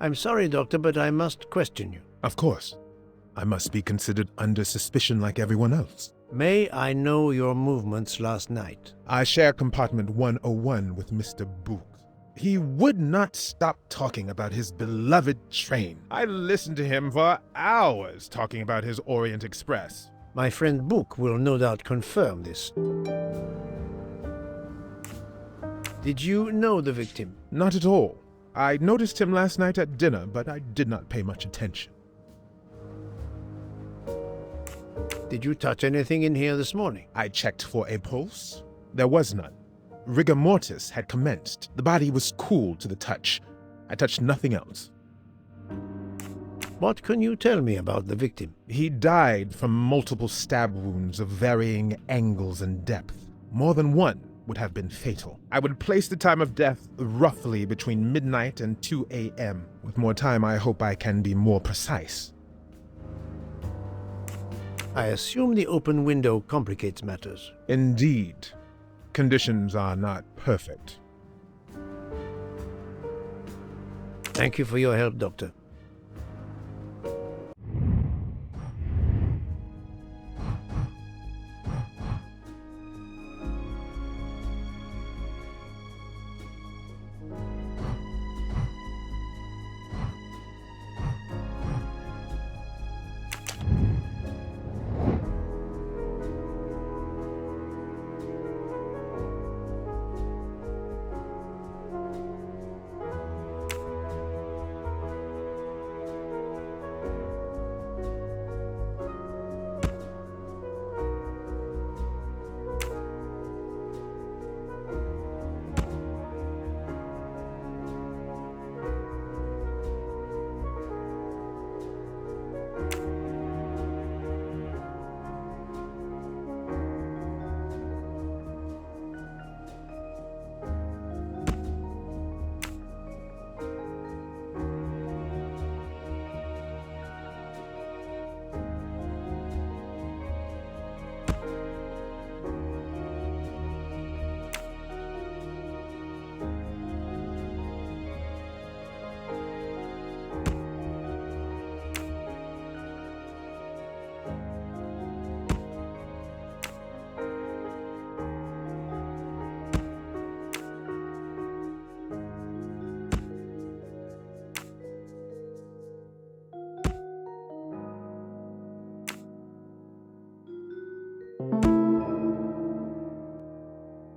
I'm sorry, Doctor, but I must question you. Of course. I must be considered under suspicion like everyone else. May I know your movements last night? I share compartment 101 with Mr. Book. He would not stop talking about his beloved train. I listened to him for hours talking about his Orient Express. My friend Book will no doubt confirm this. Did you know the victim? Not at all. I noticed him last night at dinner, but I did not pay much attention. Did you touch anything in here this morning? I checked for a pulse. There was none. Rigor mortis had commenced. The body was cool to the touch. I touched nothing else. What can you tell me about the victim? He died from multiple stab wounds of varying angles and depth. More than one would have been fatal. I would place the time of death roughly between midnight and 2 a.m. With more time, I hope I can be more precise. I assume the open window complicates matters. Indeed. Conditions are not perfect. Thank you for your help, Doctor.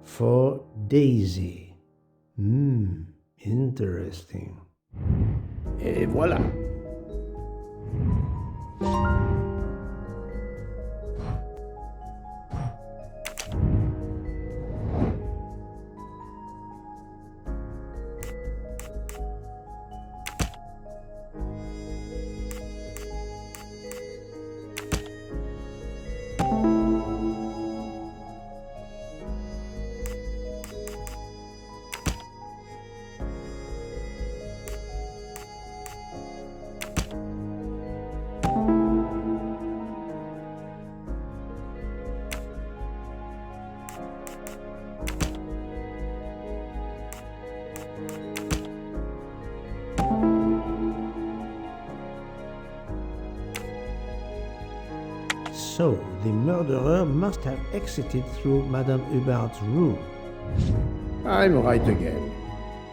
For Daisy. Interesting. Et voilà. So, the murderer must have exited through Madame Hubbard's room. I'm right again.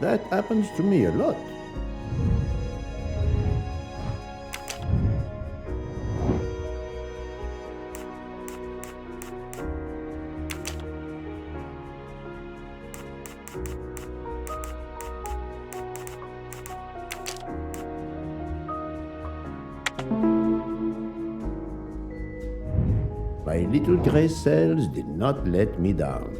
That happens to me a lot. My little gray cells did not let me down.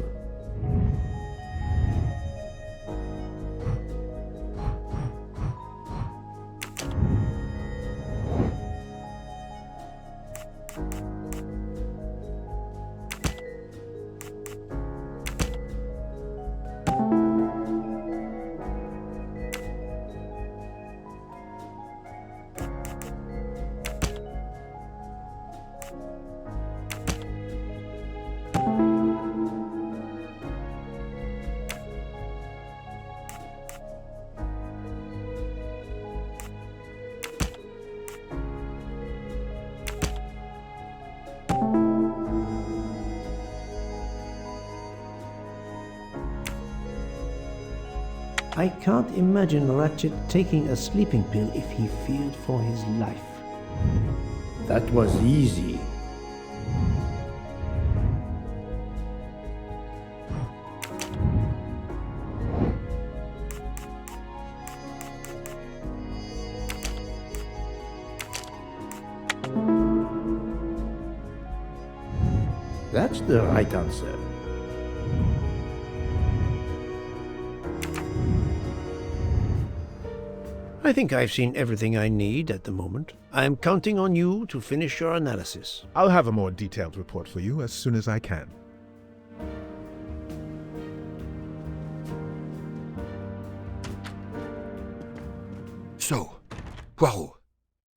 I can't imagine Ratchet taking a sleeping pill if he feared for his life. That was easy. That's the right answer. I think I've seen everything I need at the moment. I'm counting on you to finish your analysis. I'll have a more detailed report for you as soon as I can. So, Poirot,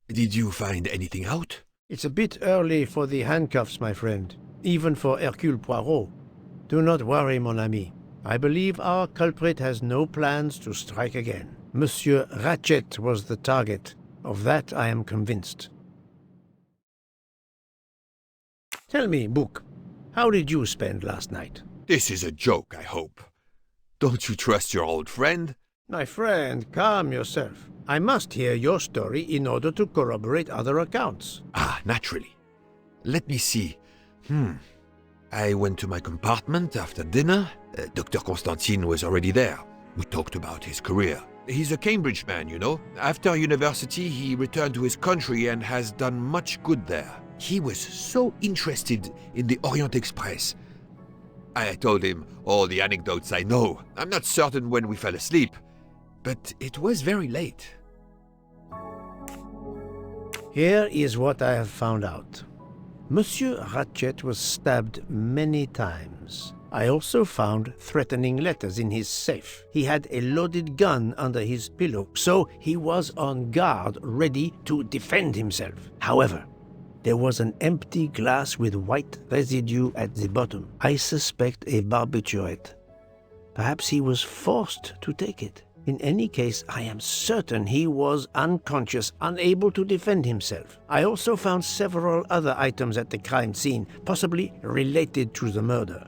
did you find anything out? It's a bit early for the handcuffs, my friend, even for Hercule Poirot. Do not worry, mon ami. I believe our culprit has no plans to strike again. Monsieur Ratchet was the target. Of that I am convinced. Tell me, Book, how did you spend last night? This is a joke, I hope. Don't you trust your old friend? My friend, calm yourself. I must hear your story in order to corroborate other accounts. Ah, naturally. Let me see. I went to my compartment after dinner. Dr. Constantine was already there. We talked about his career. He's a Cambridge man, you know. After university, he returned to his country and has done much good there. He was so interested in the Orient Express. I told him all the anecdotes I know. I'm not certain when we fell asleep, but it was very late. Here is what I have found out. Monsieur Ratchet was stabbed many times. I also found threatening letters in his safe. He had a loaded gun under his pillow, so he was on guard, ready to defend himself. However, there was an empty glass with white residue at the bottom. I suspect a barbiturate. Perhaps he was forced to take it. In any case, I am certain he was unconscious, unable to defend himself. I also found several other items at the crime scene, possibly related to the murder.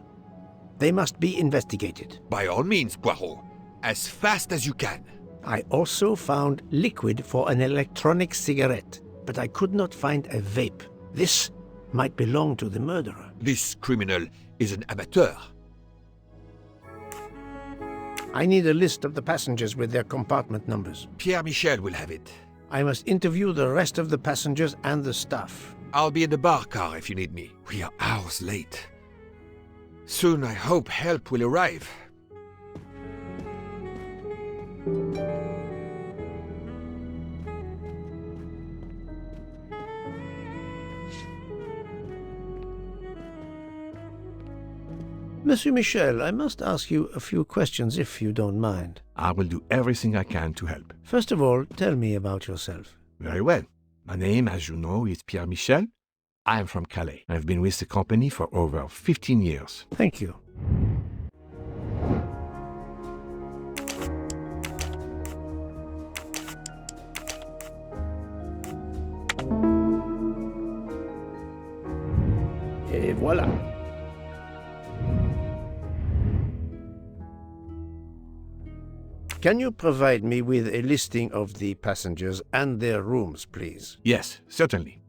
They must be investigated. By all means, Poirot. As fast as you can. I also found liquid for an electronic cigarette, but I could not find a vape. This might belong to the murderer. This criminal is an amateur. I need a list of the passengers with their compartment numbers. Pierre Michel will have it. I must interview the rest of the passengers and the staff. I'll be in the bar car if you need me. We are hours late. Soon I hope help will arrive. Monsieur Michel, I must ask you a few questions if you don't mind. I will do everything I can to help. First of all, tell me about yourself. Very well. My name, as you know, is Pierre Michel. I am from Calais. I've been with the company for over 15 years. Thank you. Et voilà. Can you provide me with a listing of the passengers and their rooms, please? Yes, certainly.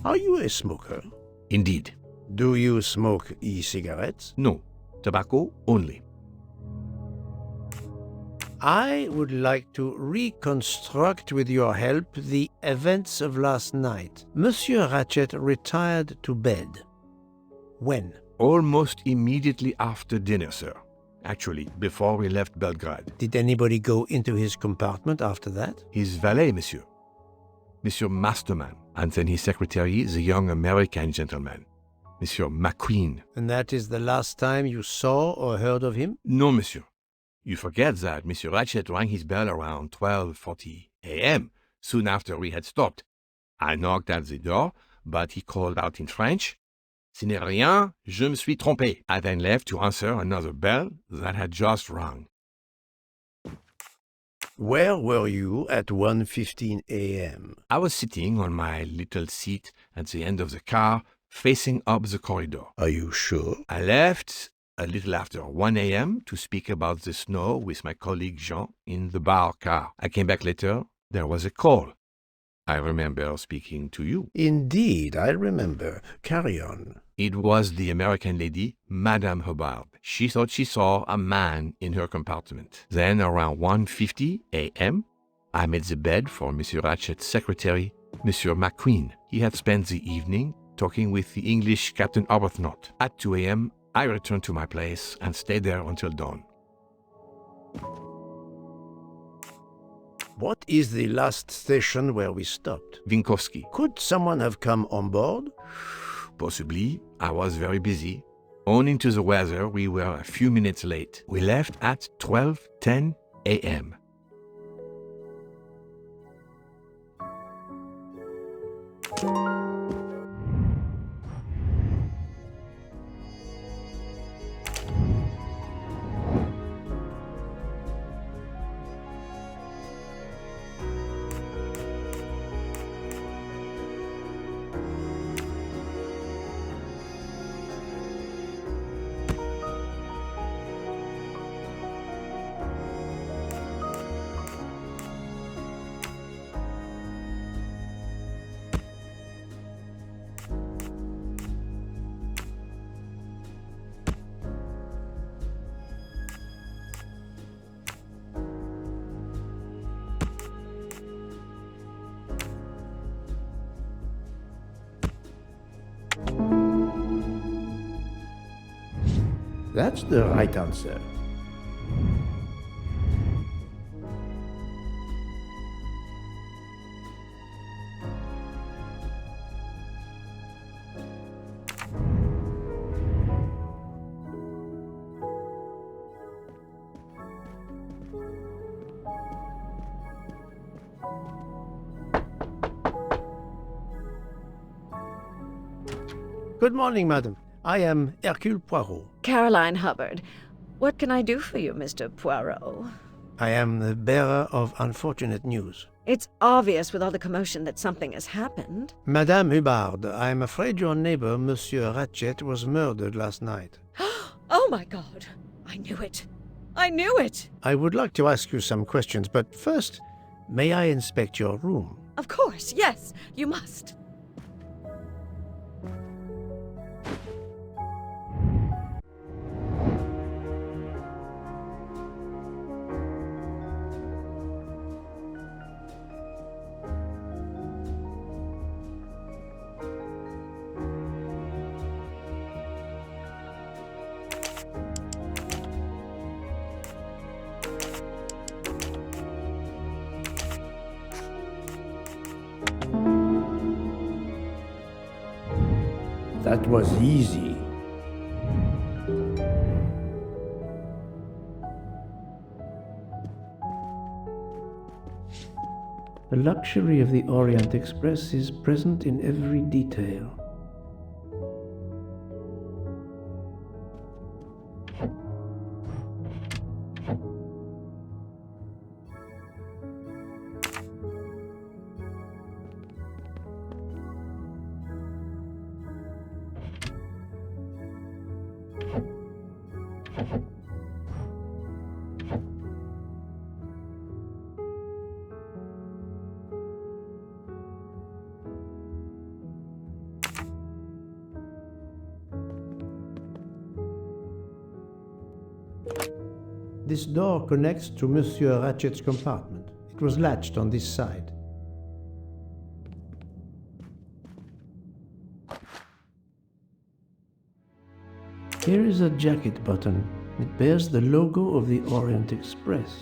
Are you a smoker? Indeed. Do you smoke e-cigarettes? No, tobacco only. I would like to reconstruct with your help the events of last night. Monsieur Ratchet retired to bed. When? Almost immediately after dinner, sir. Actually, before we left Belgrade. Did anybody go into his compartment after that? His valet, monsieur. Monsieur Masterman, and then his secretary, the young American gentleman, Monsieur Microïds. And that is the last time you saw or heard of him? No, monsieur. You forget that Monsieur Ratchet rang his bell around 12:40 a.m., soon after we had stopped. I knocked at the door, but he called out in French, "Ce n'est rien, je me suis trompé." I then left to answer another bell that had just rung. Where were you at 1:15 a.m.? I was sitting on my little seat at the end of the car, facing up the corridor. Are you sure? I left a little after 1 a.m. to speak about the snow with my colleague Jean in the bar car. I came back later. There was a call. I remember speaking to you. Indeed, I remember. Carry on. It was the American lady, Madame Hubbard. She thought she saw a man in her compartment. Then, around 1:50 a.m., I made the bed for Monsieur Ratchet's secretary, Monsieur Microïds. He had spent the evening talking with the English Captain Arbuthnot. At 2 a.m., I returned to my place and stayed there until dawn. What is the last station where we stopped? Vinkovsky. Could someone have come on board? Possibly. I was very busy. Owing to the weather, we were a few minutes late. We left at 12:10 a.m. That's the right answer. Good morning, madam. I am Hercule Poirot. Caroline Hubbard. What can I do for you, Mr. Poirot? I am the bearer of unfortunate news. It's obvious with all the commotion that something has happened. Madame Hubbard, I am afraid your neighbor, Monsieur Ratchet, was murdered last night. Oh my God! I knew it! I knew it! I would like to ask you some questions, but first, may I inspect your room? Of course, yes, you must. That was easy. The luxury of the Orient Express is present in every detail. This door connects to Monsieur Ratchet's compartment. It was latched on this side. Here is a jacket button. It bears the logo of the Orient Express.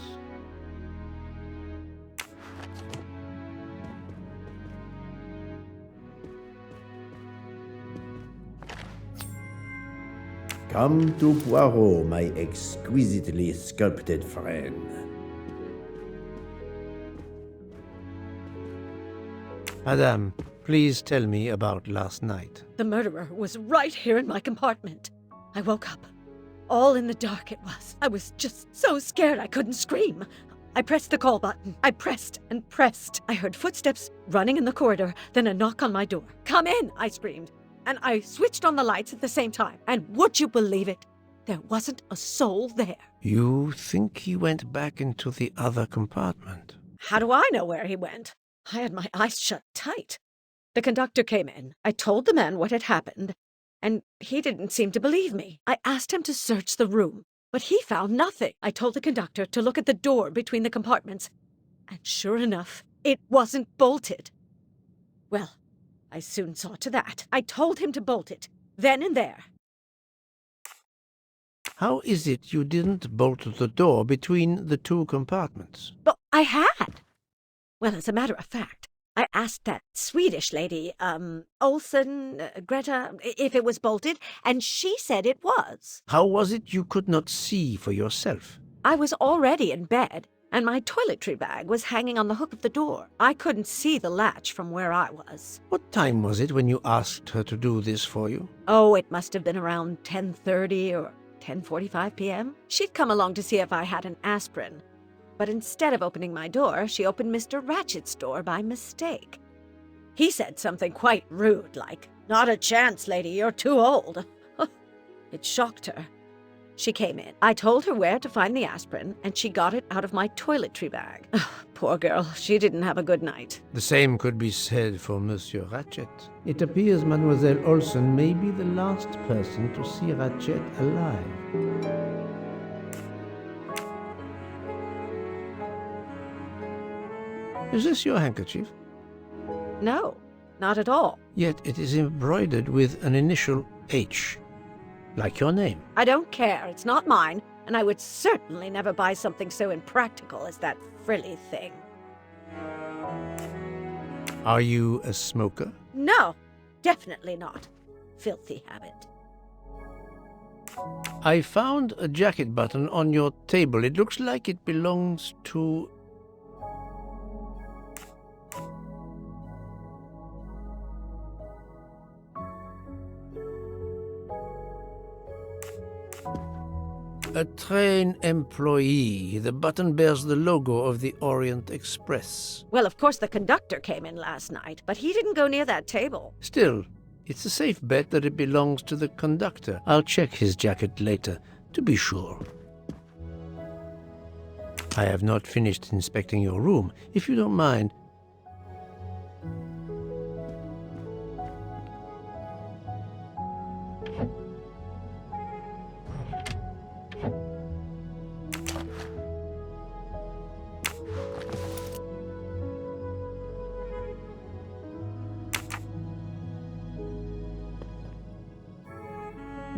Come to Poirot, my exquisitely sculpted friend. Madame, please tell me about last night. The murderer was right here in my compartment. I woke up. All in the dark it was. I was just so scared I couldn't scream. I pressed the call button. I pressed and pressed. I heard footsteps running in the corridor, then a knock on my door. "Come in," I screamed. And I switched on the lights at the same time. And would you believe it? There wasn't a soul there. You think he went back into the other compartment? How do I know where he went? I had my eyes shut tight. The conductor came in. I told the man what had happened, and he didn't seem to believe me. I asked him to search the room, but he found nothing. I told the conductor to look at the door between the compartments, and sure enough, it wasn't bolted. Well, I soon saw to that. I told him to bolt it, then and there. How is it you didn't bolt the door between the two compartments? But I had. Well, as a matter of fact, I asked that Swedish lady, Olsen, Greta, if it was bolted, and she said it was. How was it you could not see for yourself? I was already in bed, and my toiletry bag was hanging on the hook of the door. I couldn't see the latch from where I was. What time was it when you asked her to do this for you? Oh, it must have been around 10:30 or 10:45 p.m. She'd come along to see if I had an aspirin. But instead of opening my door, she opened Mr. Ratchet's door by mistake. He said something quite rude, like, "Not a chance, lady, you're too old." It shocked her. She came in. I told her where to find the aspirin, and she got it out of my toiletry bag. Poor girl, she didn't have a good night. The same could be said for Monsieur Ratchet. It appears Mademoiselle Olsen may be the last person to see Ratchet alive. Is this your handkerchief? No, not at all. Yet it is embroidered with an initial H, like your name. I don't care. It's not mine, and I would certainly never buy something so impractical as that frilly thing. Are you a smoker? No, definitely not. Filthy habit. I found a jacket button on your table. It looks like it belongs to... a train employee. The button bears the logo of the Orient Express. Well, of course the conductor came in last night, but he didn't go near that table. Still, it's a safe bet that it belongs to the conductor. I'll check his jacket later, to be sure. I have not finished inspecting your room. If you don't mind,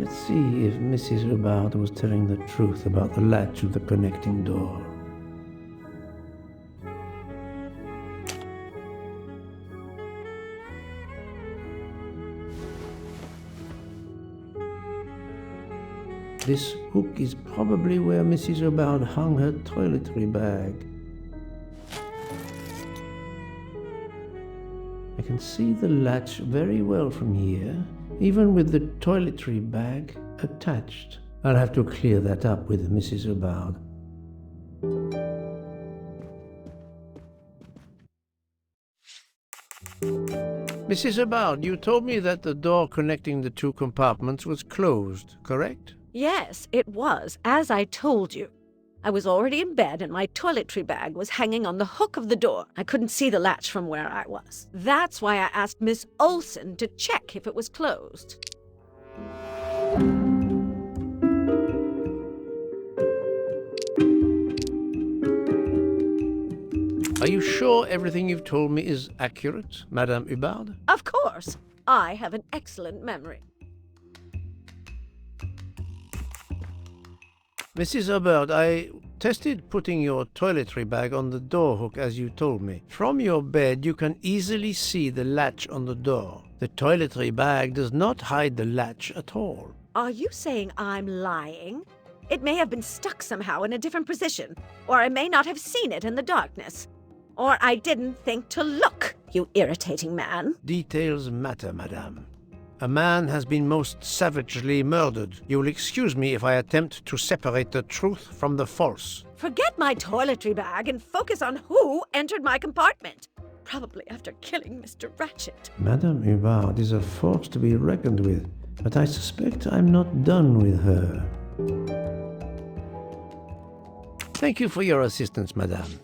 let's see if Mrs. Hubbard was telling the truth about the latch of the connecting door. This hook is probably where Mrs. Hubbard hung her toiletry bag. I can see the latch very well from here, even with the toiletry bag attached. I'll have to clear that up with Mrs. Hubbard. Mrs. Hubbard, you told me that the door connecting the two compartments was closed, correct? Yes, it was, as I told you. I was already in bed and my toiletry bag was hanging on the hook of the door. I couldn't see the latch from where I was. That's why I asked Miss Olsen to check if it was closed. Are you sure everything you've told me is accurate, Madame Hubbard? Of course. I have an excellent memory. Mrs. Hubbard, I tested putting your toiletry bag on the door hook as you told me. From your bed, you can easily see the latch on the door. The toiletry bag does not hide the latch at all. Are you saying I'm lying? It may have been stuck somehow in a different position, or I may not have seen it in the darkness, or I didn't think to look. you irritating man. Details matter, madame. A man has been most savagely murdered. You will excuse me if I attempt to separate the truth from the false. Forget my toiletry bag and focus on who entered my compartment. Probably after killing Mr. Ratchet. Madame Hubbard is a force to be reckoned with, but I suspect I'm not done with her. Thank you for your assistance, madame.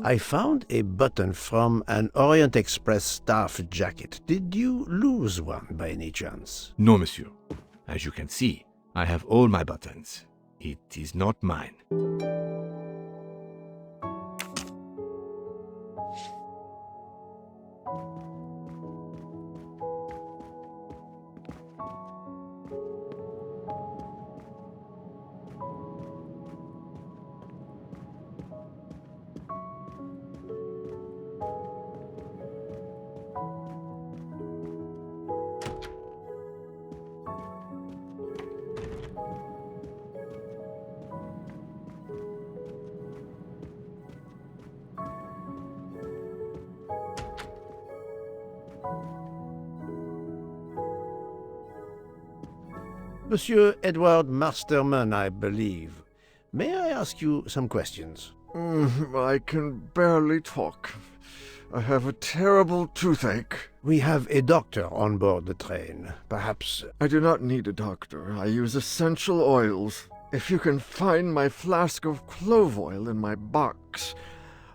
I found a button from an Orient Express staff jacket. Did you lose one by any chance? No, monsieur. As you can see, I have all my buttons. It is not mine. Monsieur Edward Masterman, I believe. May I ask you some questions? I can barely talk. I have a terrible toothache. We have a doctor on board the train. Perhaps... I do not need a doctor. I use essential oils. If you can find my flask of clove oil in my box,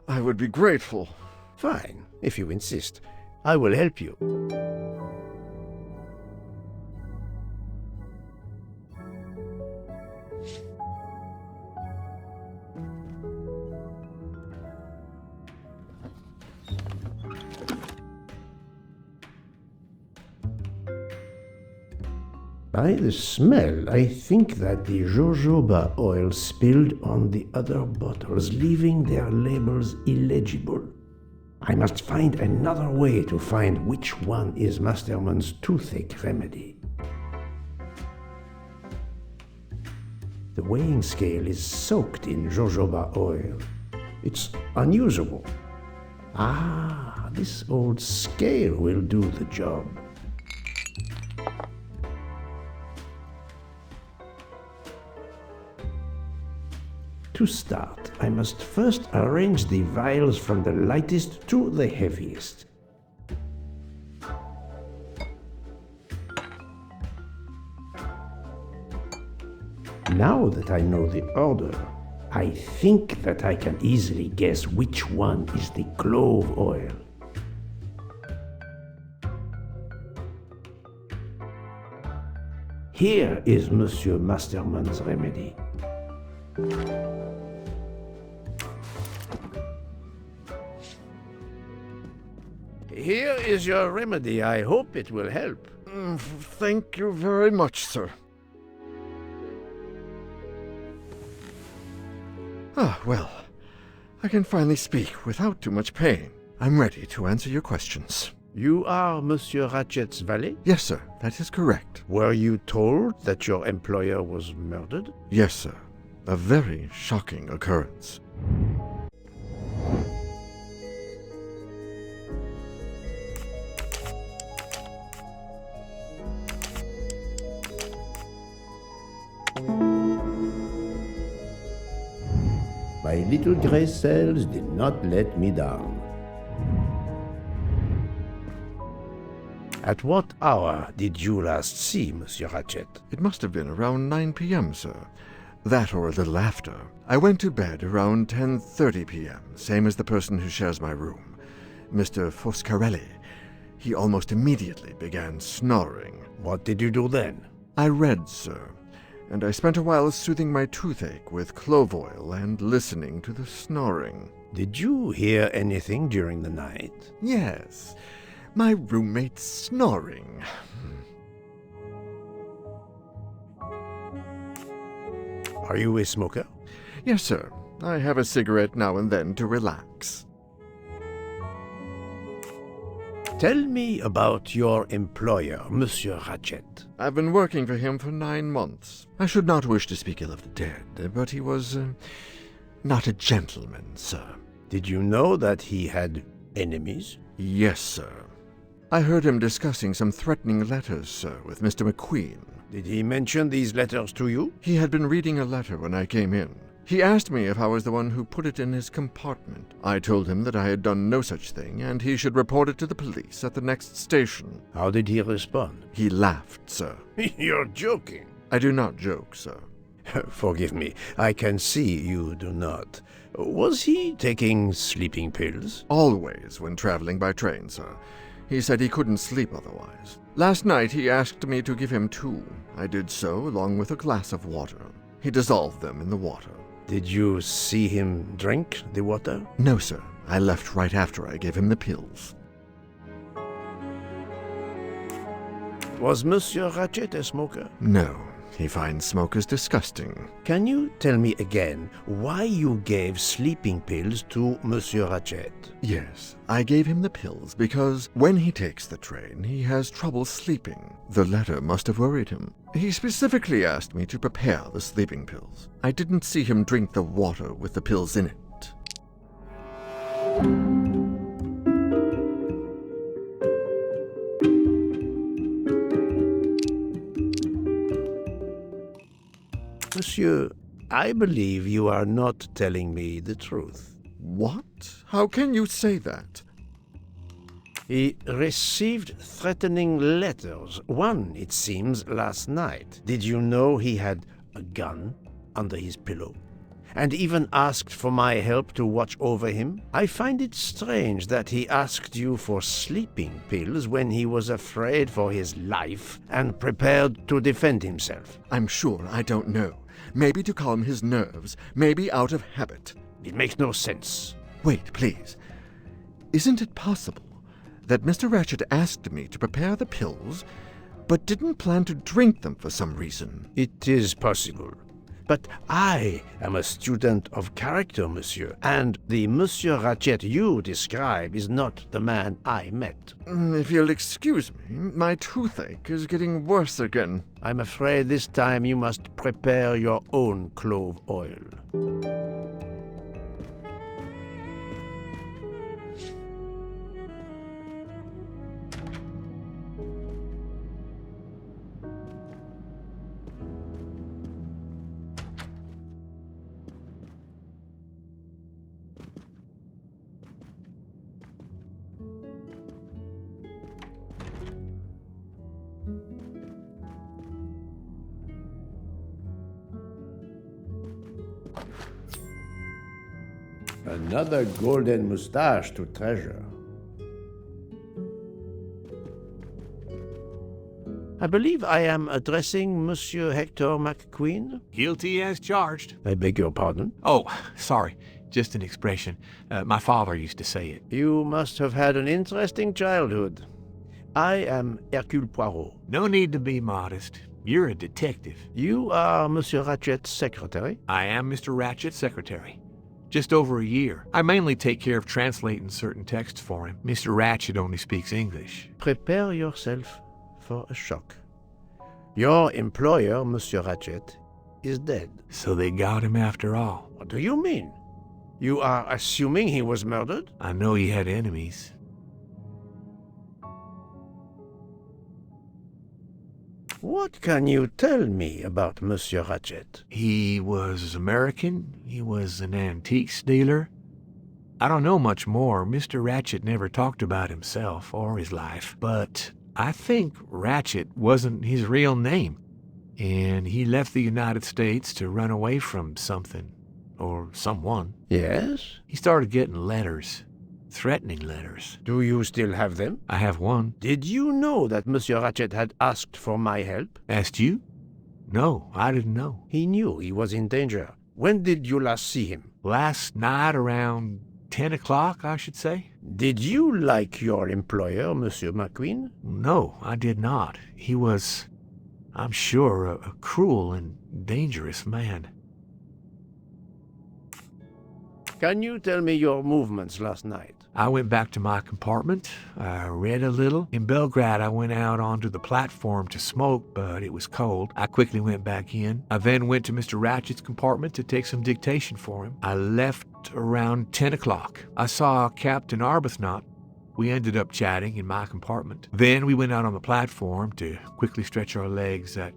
I would be grateful. Fine, if you insist. I will help you. By the smell, I think that the jojoba oil spilled on the other bottles, leaving their labels illegible. I must find another way to find which one is Masterman's toothache remedy. The weighing scale is soaked in jojoba oil. It's unusable. Ah, this old scale will do the job. To start, I must first arrange the vials from the lightest to the heaviest. Now that I know the order, I think that I can easily guess which one is the clove oil. Here is Monsieur Masterman's remedy. Here is your remedy. I hope it will help. Thank you very much, sir. Ah, well, I can finally speak without too much pain. I'm ready to answer your questions. You are Monsieur Ratchet's valet? Yes, sir, that is correct. Were you told that your employer was murdered? Yes, sir. A very shocking occurrence. My little gray cells did not let me down. At what hour did you last see Monsieur Ratchet? It must have been around 9 p.m., sir. That or a little after. I went to bed around 10:30 p.m., same as the person who shares my room, Mr. Foscarelli. He almost immediately began snoring. What did you do then? I read, sir, and I spent a while soothing my toothache with clove oil and listening to the snoring. Did you hear anything during the night? Yes, my roommate's snoring. Are you a smoker? Yes, sir. I have a cigarette now and then to relax. Tell me about your employer, Monsieur Ratchet. I've been working for him for 9 months. I should not wish to speak ill of the dead, but he was not a gentleman, sir. Did you know that he had enemies? Yes, sir. I heard him discussing some threatening letters, sir, with Mr. McQueen. Did he mention these letters to you? He had been reading a letter when I came in. He asked me if I was the one who put it in his compartment. I told him that I had done no such thing, and he should report it to the police at the next station. How did he respond? He laughed, sir. You're joking. I do not joke, sir. Forgive me, I can see you do not. Was he taking sleeping pills? Always when traveling by train, sir. He said he couldn't sleep otherwise. Last night he asked me to give him 2. I did so, along with a glass of water. He dissolved them in the water. Did you see him drink the water? No, sir. I left right after I gave him the pills. Was Monsieur Ratchet a smoker? No. He finds smokers disgusting. Can you tell me again why you gave sleeping pills to Monsieur Ratchet? Yes, I gave him the pills because when he takes the train, he has trouble sleeping. The letter must have worried him. He specifically asked me to prepare the sleeping pills. I didn't see him drink the water with the pills in it. Monsieur, I believe you are not telling me the truth. What? How can you say that? He received threatening letters. One, it seems, last night. Did you know he had a gun under his pillow? And even asked for my help to watch over him? I find it strange that he asked you for sleeping pills when he was afraid for his life and prepared to defend himself. I'm sure I don't know. Maybe to calm his nerves, maybe out of habit. It makes no sense. Wait, please. Isn't it possible that Mr. Ratchet asked me to prepare the pills, but didn't plan to drink them for some reason? It is possible. But I am a student of character, monsieur, and the Monsieur Ratchet you describe is not the man I met. If you'll excuse me, my toothache is getting worse again. I'm afraid this time you must prepare your own clove oil. Another golden moustache to treasure. I believe I am addressing Monsieur Hector McQueen. Guilty as charged. I beg your pardon. Oh, sorry. Just an expression. My father used to say it. You must have had an interesting childhood. I am Hercule Poirot. No need to be modest. You're a detective. You are Monsieur Ratchet's secretary? I am Mr. Ratchet's secretary. Just over a year. I mainly take care of translating certain texts for him. Mr. Ratchet only speaks English. Prepare yourself for a shock. Your employer, Monsieur Ratchet, is dead. So they got him after all. What do you mean? You are assuming he was murdered? I know he had enemies. What can you tell me about Monsieur Ratchet? He was American. He was an antiques dealer. I don't know much more. Mr. Ratchet never talked about himself or his life, but I think Ratchet wasn't his real name, and he left the United States to run away from something, or someone. Yes? He started getting letters, threatening letters. Do you still have them? I have one. Did you know that Monsieur Ratchet had asked for my help? Asked you? No, I didn't know. He knew he was in danger. When did you last see him? Last night around 10 o'clock, I should say. Did you like your employer, Monsieur McQueen? No, I did not. He was, I'm sure, a cruel and dangerous man. Can you tell me your movements last night? I went back to my compartment. I read a little. In Belgrade, I went out onto the platform to smoke, but it was cold. I quickly went back in. I then went to Mr. Ratchet's compartment to take some dictation for him. I left around 10 o'clock. I saw Captain Arbuthnot. We ended up chatting in my compartment. Then we went out on the platform to quickly stretch our legs at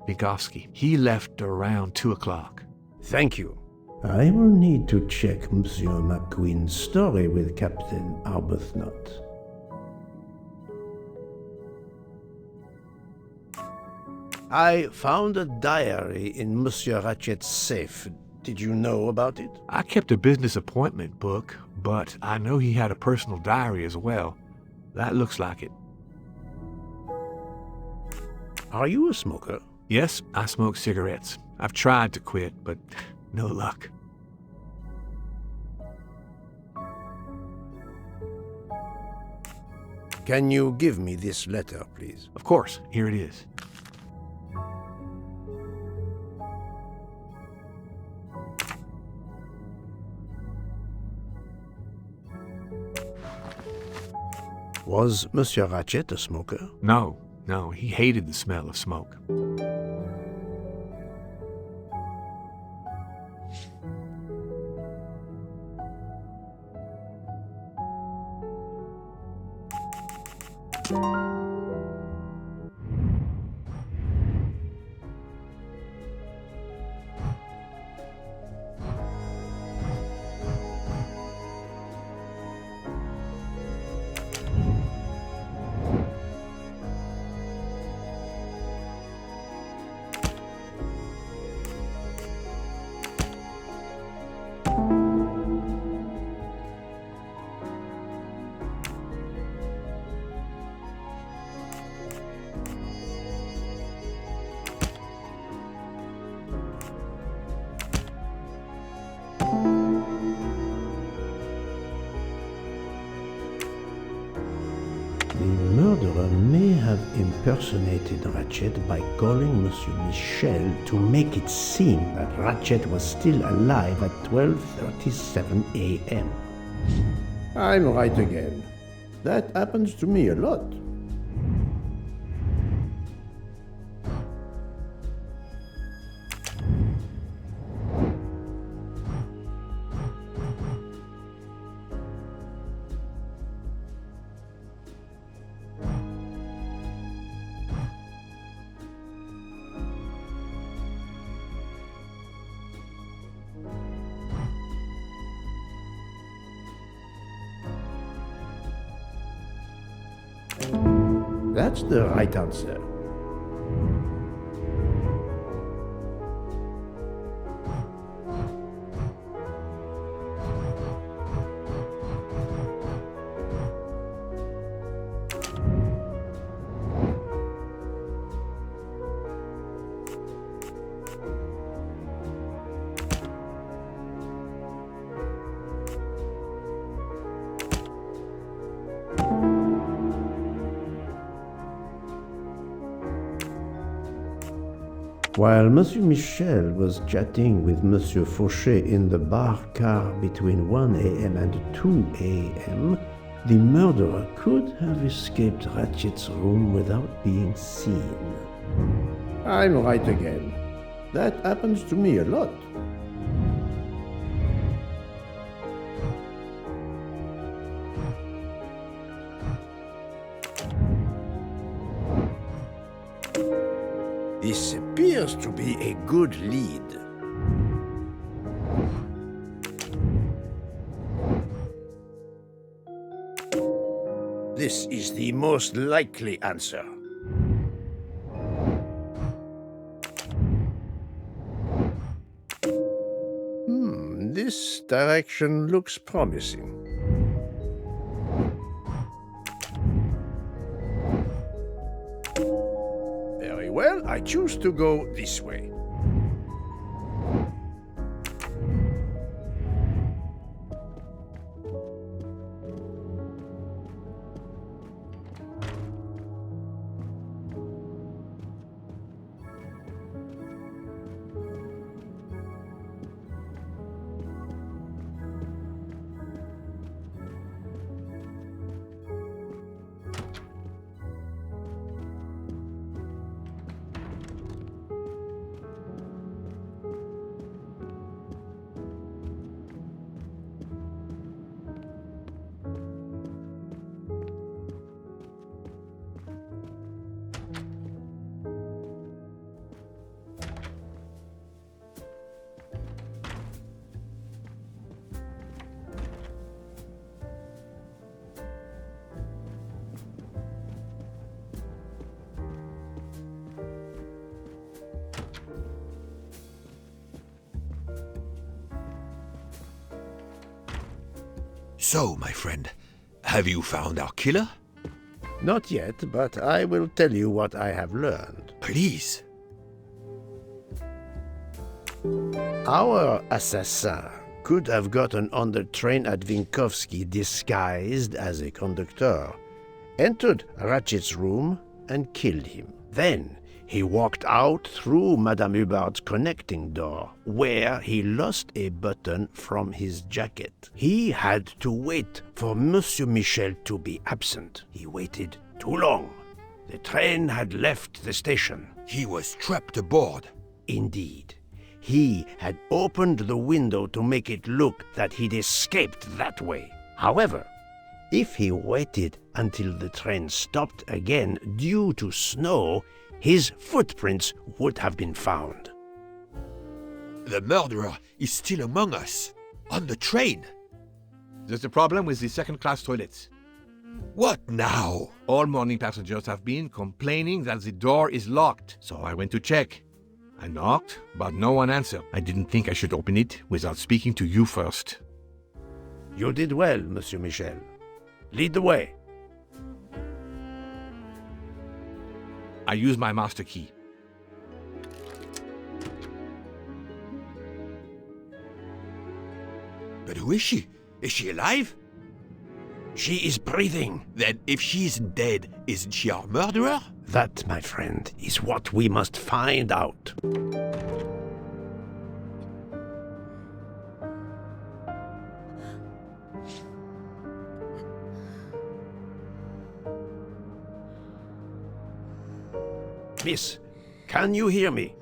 Vinkovsky. He left around 2 o'clock. Thank you. I will need to check Monsieur McQueen's story with Captain Arbuthnot. I found a diary in Monsieur Ratchet's safe. Did you know about it? I kept a business appointment book, but I know he had a personal diary as well. That looks like it. Are you a smoker? Yes, I smoke cigarettes. I've tried to quit, but no luck. Can you give me this letter, please? Of course, here it is. Was Monsieur Ratchet a smoker? No, he hated the smell of smoke. The murderer may have impersonated Ratchet by calling Monsieur Michel to make it seem that Ratchet was still alive at 12:37 a.m. I'm right again. That happens to me a lot. That's the right answer. While Monsieur Michel was chatting with Monsieur Fauchet in the bar car between 1 a.m. and 2 a.m., the murderer could have escaped Ratchet's room without being seen. I'm right again. That happens to me a lot. This appears to be a good lead. This is the most likely answer. This direction looks promising. Very well, I choose to go this way. So, my friend, have you found our killer? Not yet, but I will tell you what I have learned. Please. Our assassin could have gotten on the train at Vinkovsky disguised as a conductor, entered Ratchet's room and killed him. Then he walked out through Madame Hubbard's connecting door, where he lost a button from his jacket. He had to wait for Monsieur Michel to be absent. He waited too long. The train had left the station. He was trapped aboard. Indeed. He had opened the window to make it look that he'd escaped that way. However, if he waited until the train stopped again due to snow, his footprints would have been found. The murderer is still among us, on the train. There's a problem with the second-class toilets. What now? All morning passengers have been complaining that the door is locked, so I went to check. I knocked, but no one answered. I didn't think I should open it without speaking to you first. You did well, Monsieur Michel. Lead the way. I used my master key. But who is she? Is she alive? She is breathing. Then if she isn't dead, isn't she our murderer? That, my friend, is what we must find out. Miss, can you hear me?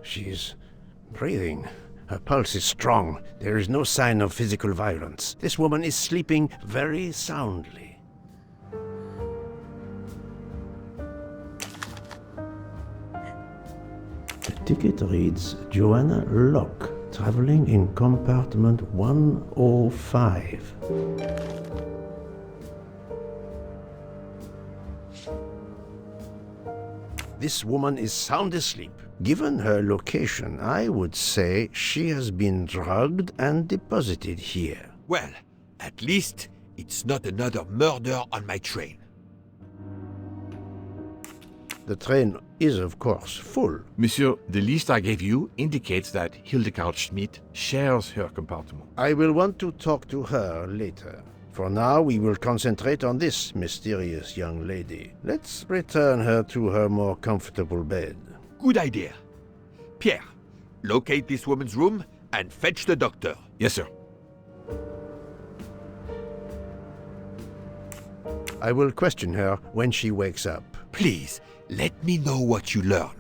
She's breathing. Her pulse is strong. There is no sign of physical violence. This woman is sleeping very soundly. The ticket reads Joanna Locke, traveling in compartment 105. This woman is sound asleep. Given her location, I would say she has been drugged and deposited here. Well, at least it's not another murder on my train. The train is, of course, full. Monsieur, the list I gave you indicates that Hildegard Schmidt shares her compartment. I will want to talk to her later. For now, we will concentrate on this mysterious young lady. Let's return her to her more comfortable bed. Good idea. Pierre, locate this woman's room and fetch the doctor. Yes, sir. I will question her when she wakes up. Please, let me know what you learn.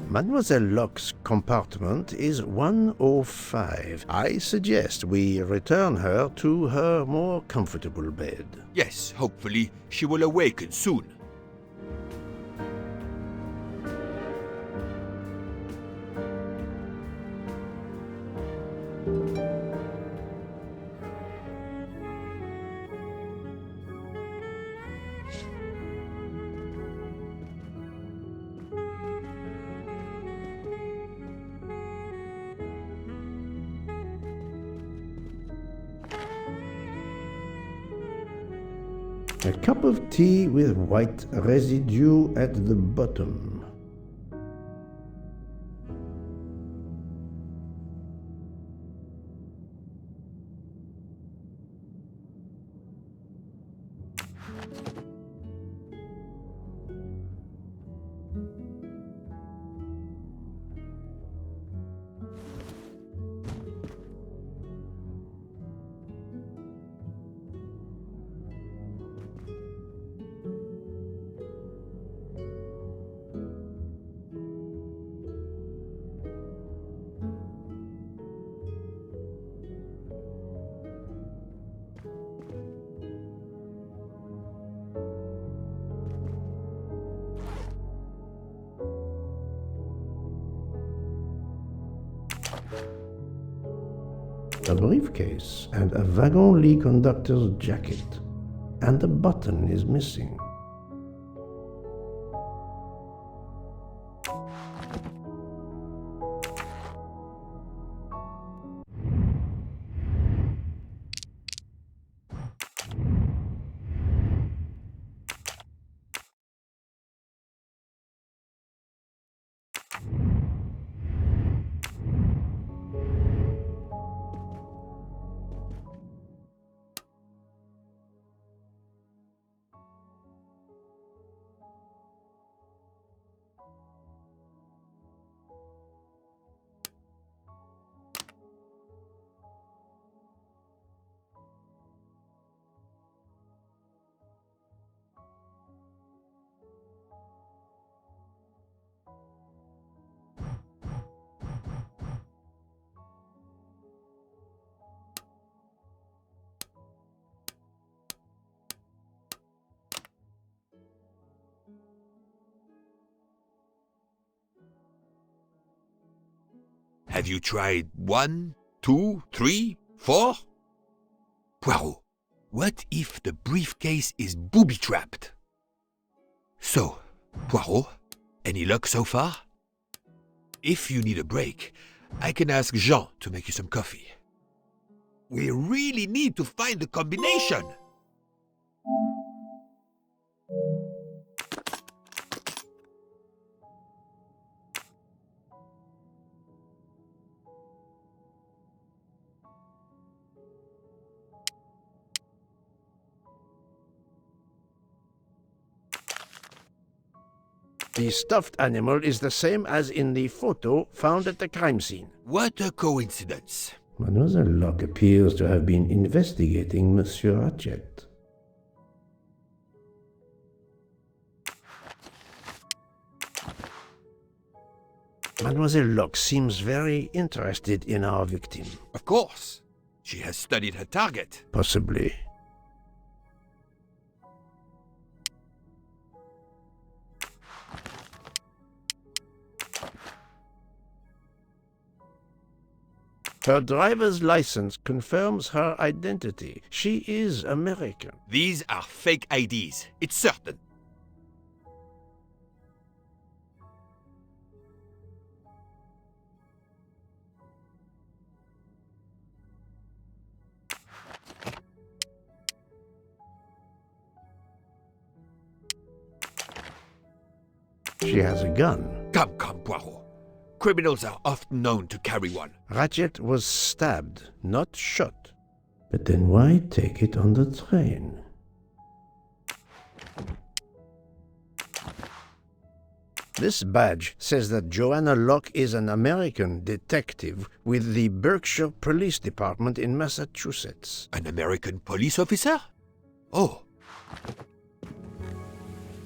Mademoiselle Locke's compartment is 105. I suggest we return her to her more comfortable bed. Yes, hopefully she will awaken soon. A cup of tea with white residue at the bottom. A briefcase and a wagon-lit conductor's jacket, and a button is missing. Have you tried 1, 2, 3, 4? Poirot, what if the briefcase is booby-trapped? So, Poirot, any luck so far? If you need a break, I can ask Jean to make you some coffee. We really need to find the combination! The stuffed animal is the same as in the photo found at the crime scene. What a coincidence. Mademoiselle Locke appears to have been investigating Monsieur Ratchet. Mademoiselle Locke seems very interested in our victim. Of course. She has studied her target. Possibly. Her driver's license confirms her identity. She is American. These are fake IDs. It's certain. She has a gun. Come, Poirot. Criminals are often known to carry one. Ratchet was stabbed, not shot. But then why take it on the train? This badge says that Joanna Locke is an American detective with the Berkshire Police Department in Massachusetts. An American police officer? Oh.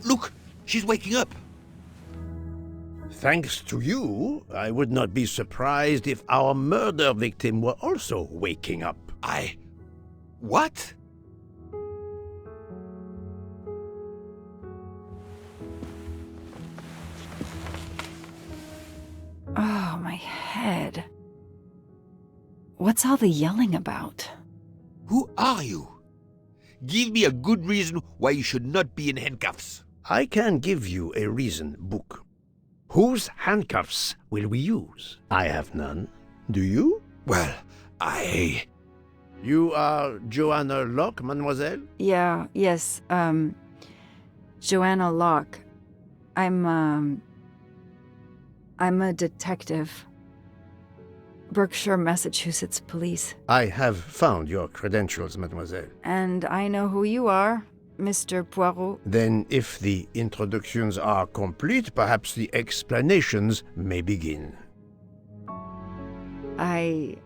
Look, she's waking up. Thanks to you, I would not be surprised if our murder victim were also waking up. What? Oh, my head. What's all the yelling about? Who are you? Give me a good reason why you should not be in handcuffs. I can give you a reason, Book. Whose handcuffs will we use? I have none. Do you? Well, You are Joanna Locke, mademoiselle? Yes, Joanna Locke. I'm a detective. Berkshire, Massachusetts Police. I have found your credentials, mademoiselle. And I know who you are, Mr. Poirot. Then, if the introductions are complete, perhaps the explanations may begin. I'll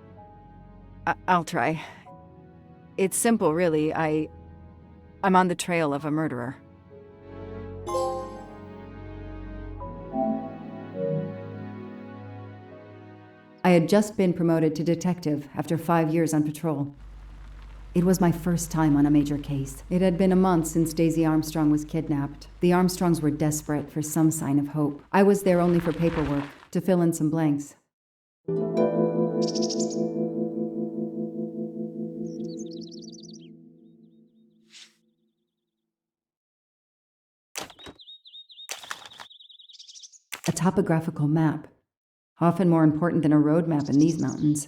try. It's simple, really. I'm on the trail of a murderer. I had just been promoted to detective after 5 years on patrol. It was my first time on a major case. It had been a month since Daisy Armstrong was kidnapped. The Armstrongs were desperate for some sign of hope. I was there only for paperwork, to fill in some blanks. A topographical map, often more important than a road map in these mountains.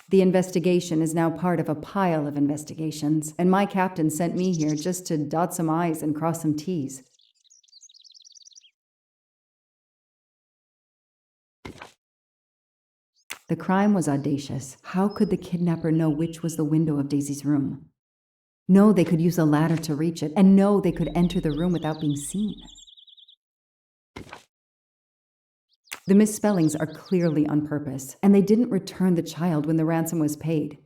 The investigation is now part of a pile of investigations, and my captain sent me here just to dot some I's and cross some T's. The crime was audacious. How could the kidnapper know which was the window of Daisy's room? No, they could use a ladder to reach it, and no, they could enter the room without being seen. The misspellings are clearly on purpose, and they didn't return the child when the ransom was paid.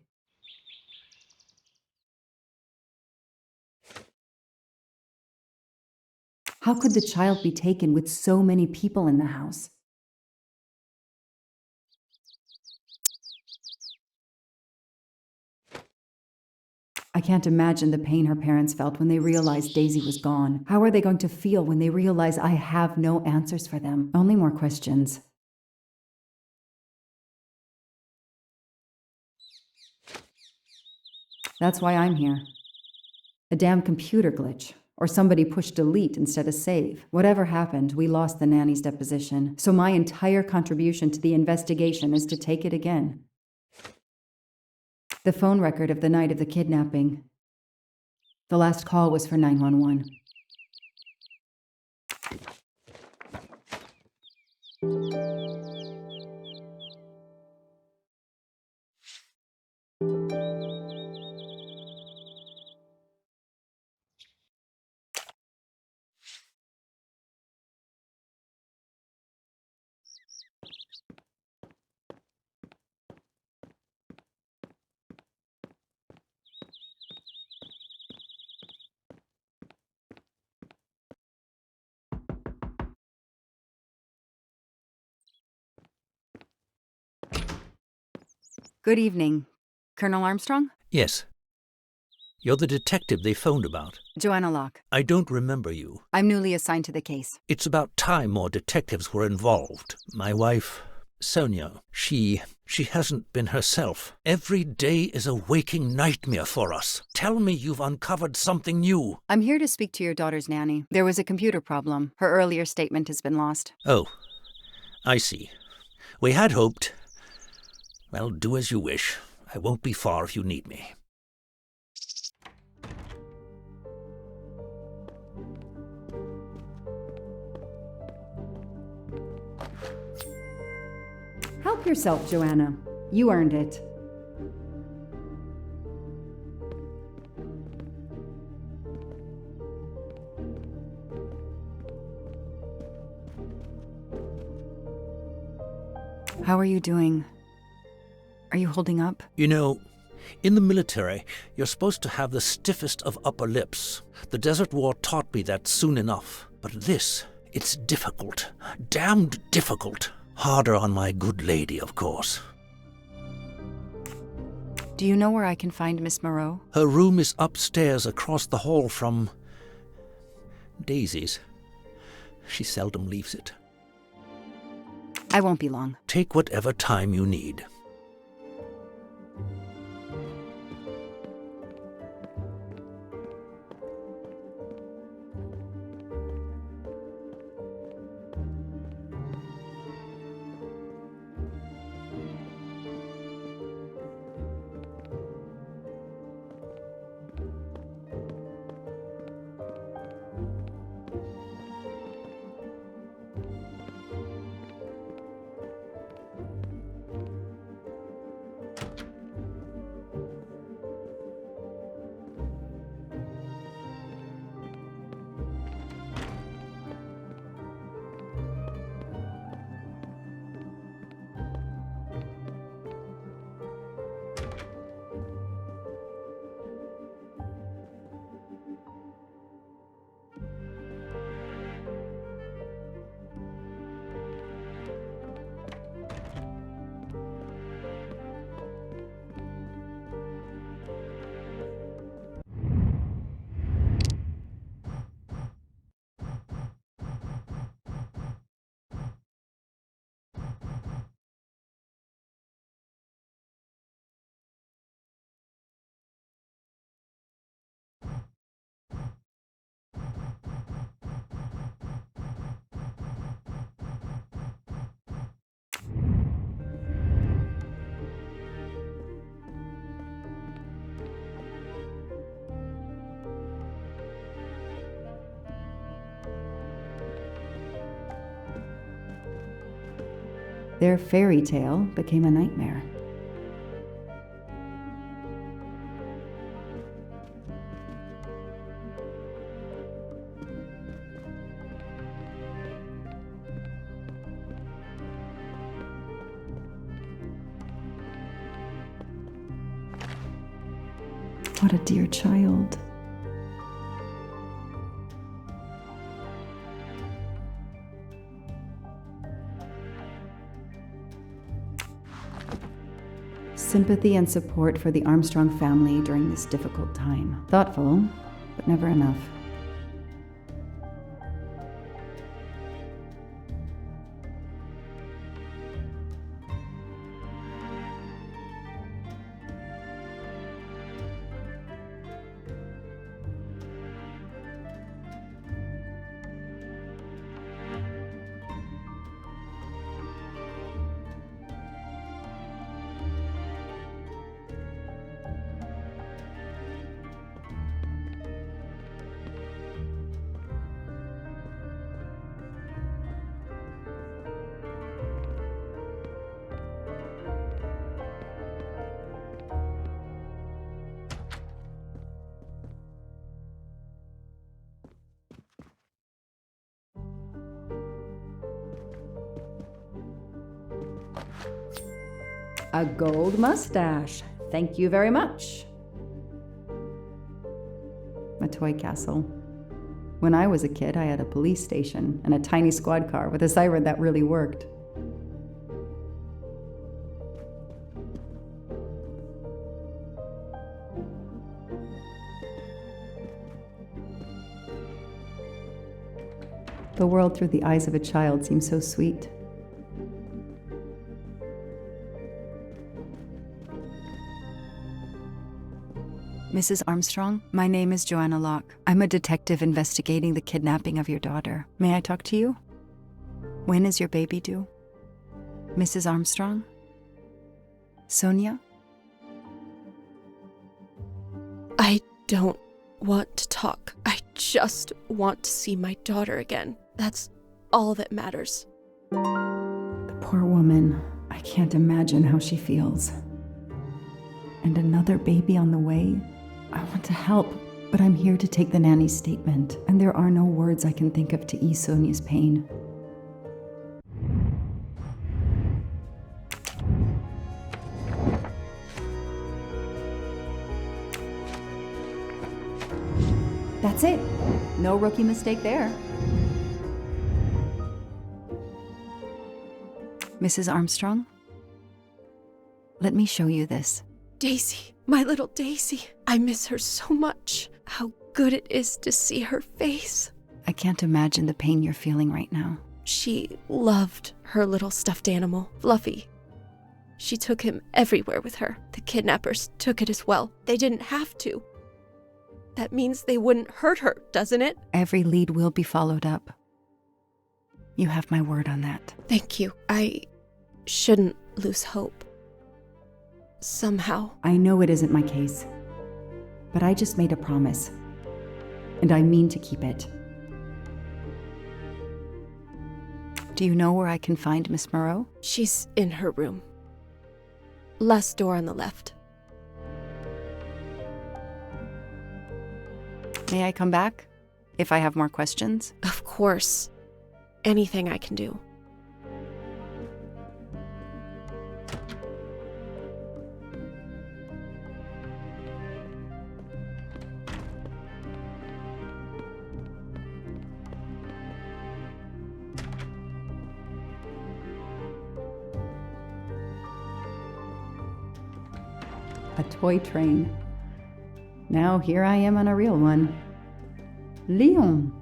How could the child be taken with so many people in the house? I can't imagine the pain her parents felt when they realized Daisy was gone. How are they going to feel when they realize I have no answers for them? Only more questions. That's why I'm here. A damn computer glitch. Or somebody pushed delete instead of save. Whatever happened, we lost the nanny's deposition, so my entire contribution to the investigation is to take it again. The phone record of the night of the kidnapping. The last call was for 911. Good evening. Colonel Armstrong? Yes. You're the detective they phoned about. Joanna Locke. I don't remember you. I'm newly assigned to the case. It's about time more detectives were involved. My wife, Sonia, she hasn't been herself. Every day is a waking nightmare for us. Tell me you've uncovered something new. I'm here to speak to your daughter's nanny. There was a computer problem. Her earlier statement has been lost. Oh, I see. We had hoped. Well, do as you wish. I won't be far if you need me. Help yourself, Joanna. You earned it. How are you doing? Are you holding up? You know, in the military, you're supposed to have the stiffest of upper lips. The Desert War taught me that soon enough. But this, it's difficult. Damned difficult. Harder on my good lady, of course. Do you know where I can find Miss Moreau? Her room is upstairs across the hall from Daisy's. She seldom leaves it. I won't be long. Take whatever time you need. Their fairy tale became a nightmare. What a dear child. sympathy and support for the Armstrong family during this difficult time. Thoughtful, but never enough. A gold mustache. Thank you very much. A toy castle. When I was a kid, I had a police station and a tiny squad car with a siren that really worked. The world through the eyes of a child seems so sweet. Mrs. Armstrong, my name is Joanna Locke. I'm a detective investigating the kidnapping of your daughter. May I talk to you? When is your baby due? Mrs. Armstrong? Sonia? I don't want to talk. I just want to see my daughter again. That's all that matters. The poor woman. I can't imagine how she feels. And another baby on the way? I want to help, but I'm here to take the nanny's statement, and there are no words I can think of to ease Sonia's pain. That's it. No rookie mistake there. Mrs. Armstrong? Let me show you this. Daisy, my little Daisy. I miss her so much. How good it is to see her face. I can't imagine the pain you're feeling right now. She loved her little stuffed animal, Fluffy. She took him everywhere with her. The kidnappers took it as well. They didn't have to. That means they wouldn't hurt her, doesn't it? Every lead will be followed up. You have my word on that. Thank you. I shouldn't lose hope. Somehow. I know it isn't my case, but I just made a promise, and I mean to keep it. Do you know where I can find Miss Moreau? She's in her room. Last door on the left. May I come back? If I have more questions? Of course. Anything I can do. A toy train. Now here I am on a real one. Lyon,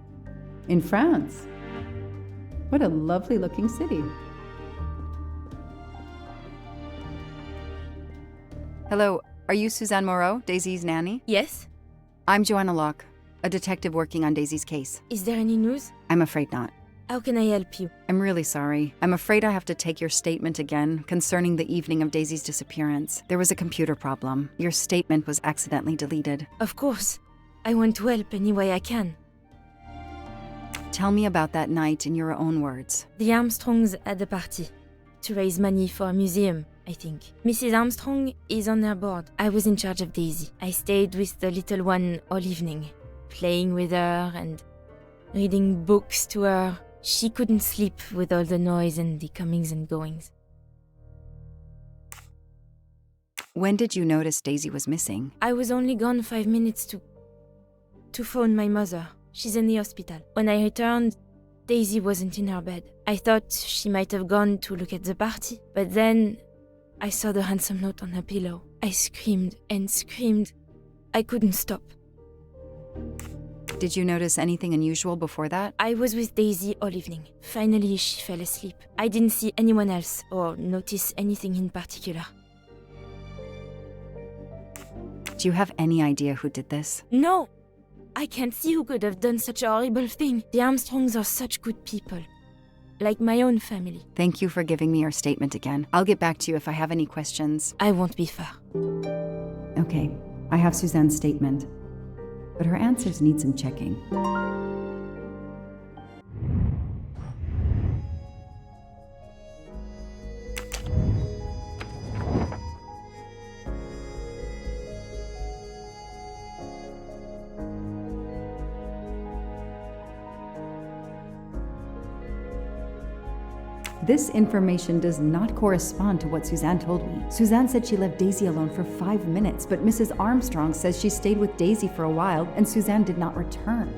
in France. What a lovely looking city. Hello, are you Suzanne Moreau, Daisy's nanny? Yes? I'm Joanna Locke, a detective working on Daisy's case. Is there any news? I'm afraid not. How can I help you? I'm really sorry. I'm afraid I have to take your statement again concerning the evening of Daisy's disappearance. There was a computer problem. Your statement was accidentally deleted. Of course. I want to help any way I can. Tell me about that night in your own words. The Armstrongs had a party to raise money for a museum, I think. Mrs. Armstrong is on their board. I was in charge of Daisy. I stayed with the little one all evening, playing with her and reading books to her. She couldn't sleep with all the noise and the comings and goings. When did you notice Daisy was missing? I was only gone 5 minutes to phone my mother. She's in the hospital. When I returned, Daisy wasn't in her bed. I thought she might have gone to look at the party, but then I saw the handsome note on her pillow. I screamed and screamed. I couldn't stop. Did you notice anything unusual before that? I was with Daisy all evening. Finally, she fell asleep. I didn't see anyone else or notice anything in particular. Do you have any idea who did this? No! I can't see who could have done such a horrible thing. The Armstrongs are such good people. Like my own family. Thank you for giving me your statement again. I'll get back to you if I have any questions. I won't be far. Okay, I have Suzanne's statement, but her answers need some checking. This information does not correspond to what Suzanne told me. Suzanne said she left Daisy alone for 5 minutes, but Mrs. Armstrong says she stayed with Daisy for a while and Suzanne did not return.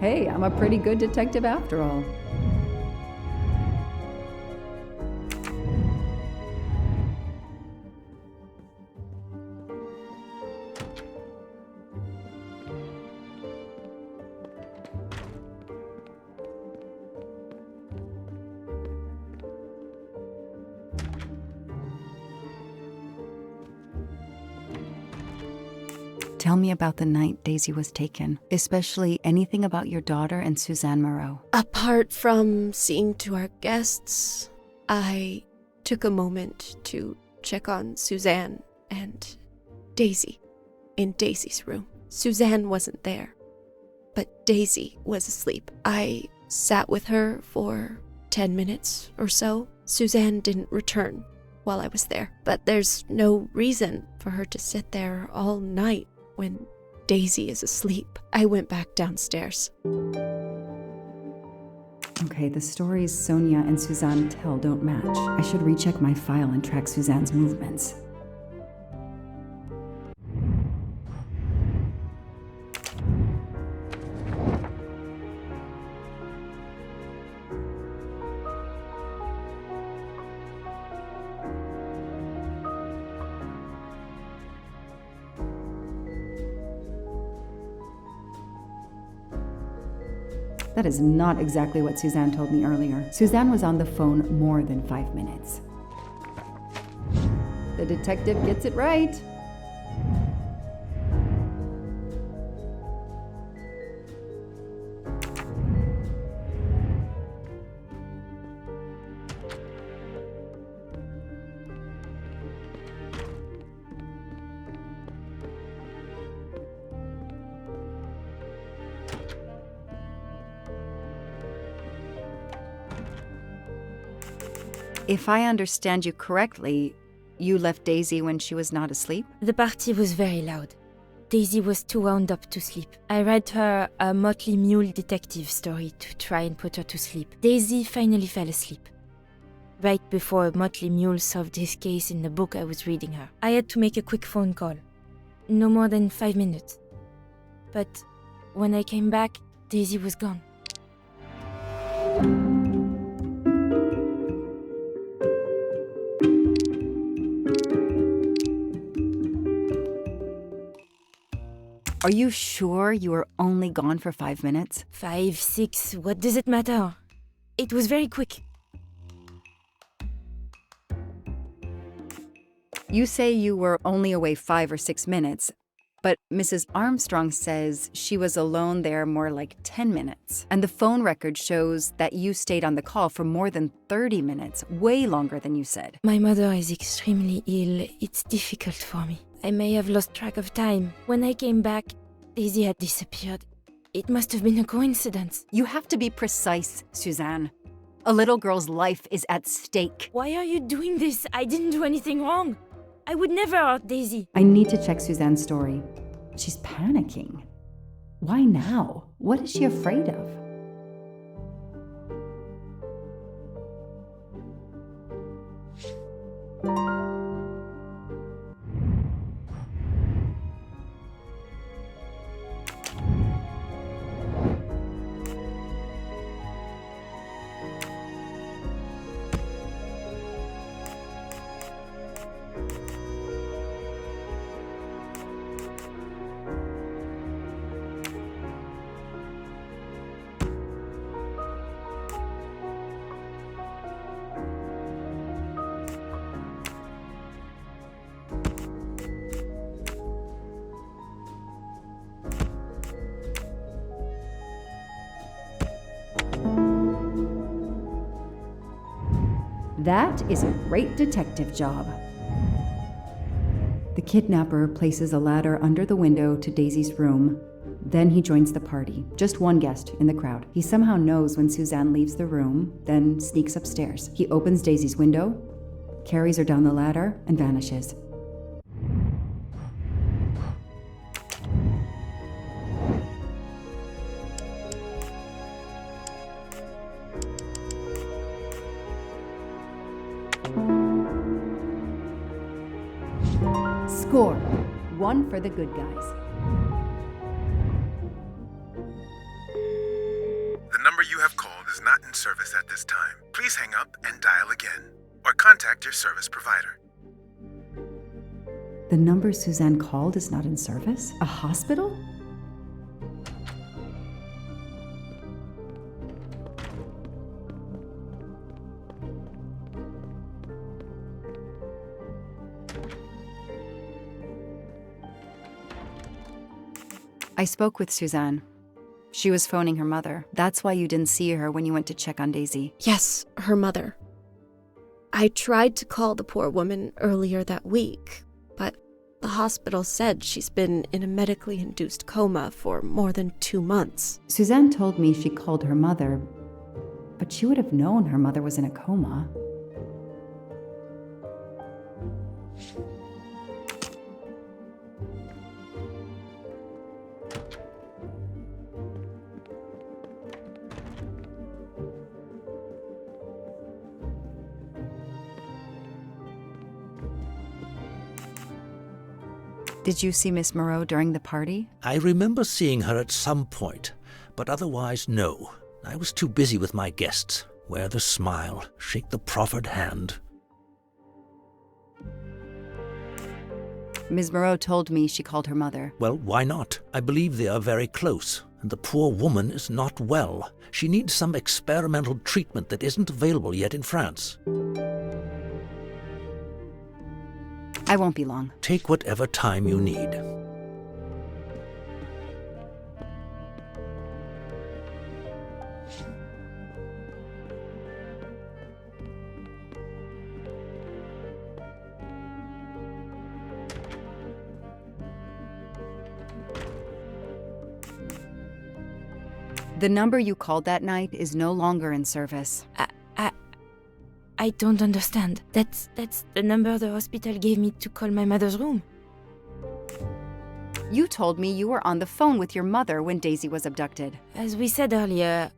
Hey, I'm a pretty good detective after all. Tell me about the night Daisy was taken, especially anything about your daughter and Suzanne Moreau. Apart from seeing to our guests, I took a moment to check on Suzanne and Daisy in Daisy's room. Suzanne wasn't there, but Daisy was asleep. I sat with her for 10 minutes or so. Suzanne didn't return while I was there, but there's no reason for her to sit there all night when Daisy is asleep. I went back downstairs. Okay, the stories Sonia and Suzanne tell don't match. I should recheck my file and track Suzanne's movements. That is not exactly what Suzanne told me earlier. Suzanne was on the phone more than 5 minutes. The detective gets it right. If I understand you correctly, you left Daisy when she was not asleep? The party was very loud. Daisy was too wound up to sleep. I read her a Motley Mule detective story to try and put her to sleep. Daisy finally fell asleep. Right before Motley Mule solved his case in the book I was reading her. I had to make a quick phone call. No more than 5 minutes. But when I came back, Daisy was gone. Are you sure you were only gone for 5 minutes? 5, 6, what does it matter? It was very quick. You say you were only away 5 or 6 minutes, but Mrs. Armstrong says she was alone there more like 10 minutes. And the phone record shows that you stayed on the call for more than 30 minutes, way longer than you said. My mother is extremely ill. It's difficult for me. I may have lost track of time. When I came back, Daisy had disappeared. It must have been a coincidence. You have to be precise, Suzanne. A little girl's life is at stake. Why are you doing this? I didn't do anything wrong. I would never hurt Daisy. I need to check Suzanne's story. She's panicking. Why now? What is she afraid of? That is a great detective job. The kidnapper places a ladder under the window to Daisy's room. Then he joins the party, just one guest in the crowd. He somehow knows when Suzanne leaves the room, then sneaks upstairs. He opens Daisy's window, carries her down the ladder, and vanishes. Score. 1 for the good guys. The number you have called is not in service at this time. Please hang up and dial again, or contact your service provider. The number Suzanne called is not in service? A hospital? I spoke with Suzanne. She was phoning her mother. That's why you didn't see her when you went to check on Daisy. Yes, her mother. I tried to call the poor woman earlier that week, but the hospital said she's been in a medically induced coma for more than 2 months. Suzanne told me she called her mother, but she would have known her mother was in a coma. Did you see Miss Moreau during the party? I remember seeing her at some point, but otherwise, no. I was too busy with my guests. Wear the smile, shake the proffered hand. Ms. Moreau told me she called her mother. Well, why not? I believe they are very close, and the poor woman is not well. She needs some experimental treatment that isn't available yet in France. I won't be long. Take whatever time you need. The number you called that night is no longer in service. I don't understand. That's the number the hospital gave me to call my mother's room. You told me you were on the phone with your mother when Daisy was abducted. As we said earlier,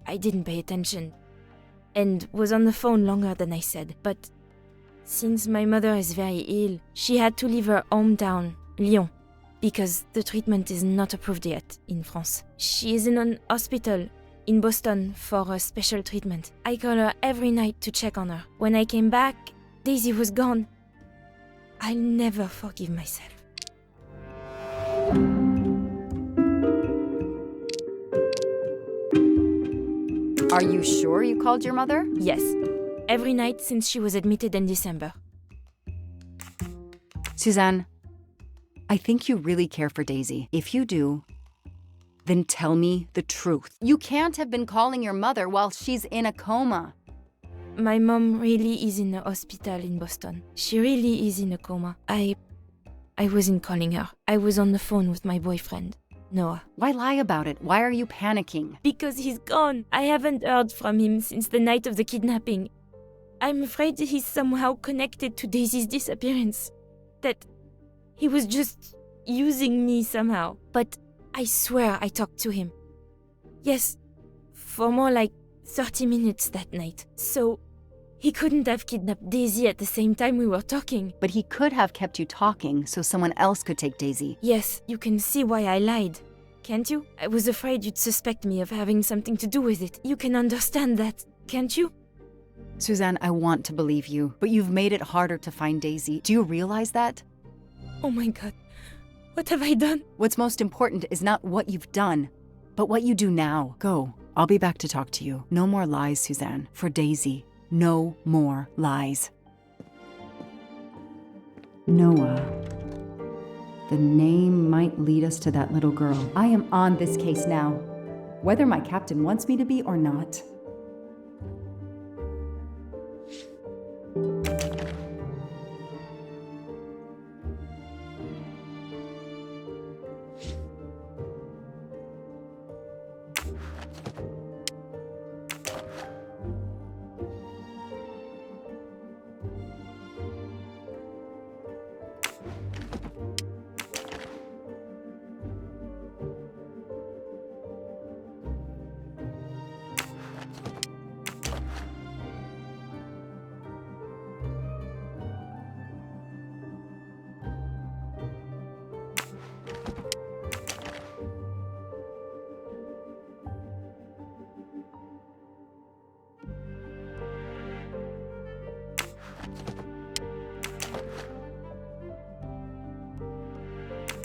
I didn't pay attention and was on the phone longer than I said. But since my mother is very ill, she had to leave her hometown, Lyon, because the treatment is not approved yet in France. She is in an hospital in Boston for a special treatment. I call her every night to check on her. When I came back, Daisy was gone. I'll never forgive myself. Are you sure you called your mother? Yes, every night since she was admitted in December. Suzanne, I think you really care for Daisy. If you do, then tell me the truth. You can't have been calling your mother while she's in a coma. My mom really is in a hospital in Boston. She really is in a coma. I wasn't calling her. I was on the phone with my boyfriend, Noah. Why lie about it? Why are you panicking? Because he's gone. I haven't heard from him since the night of the kidnapping. I'm afraid he's somehow connected to Daisy's disappearance. That he was just using me somehow. But I swear I talked to him. Yes, for more like 30 minutes that night. So he couldn't have kidnapped Daisy at the same time we were talking. But he could have kept you talking so someone else could take Daisy. Yes, you can see why I lied. Can't you? I was afraid you'd suspect me of having something to do with it. You can understand that, can't you? Suzanne, I want to believe you, but you've made it harder to find Daisy. Do you realize that? Oh my God. What have I done? What's most important is not what you've done, but what you do now. Go. I'll be back to talk to you. No more lies, Suzanne. For Daisy, no more lies. Noah. The name might lead us to that little girl. I am on this case now, whether my captain wants me to be or not.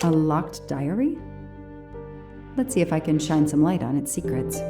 A locked diary? Let's see if I can shine some light on its secrets.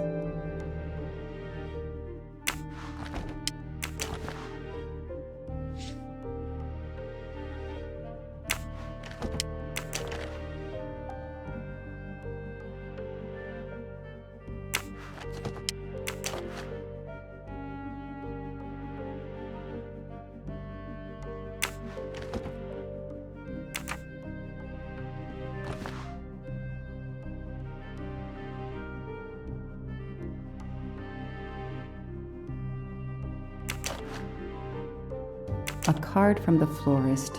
A card from the florist.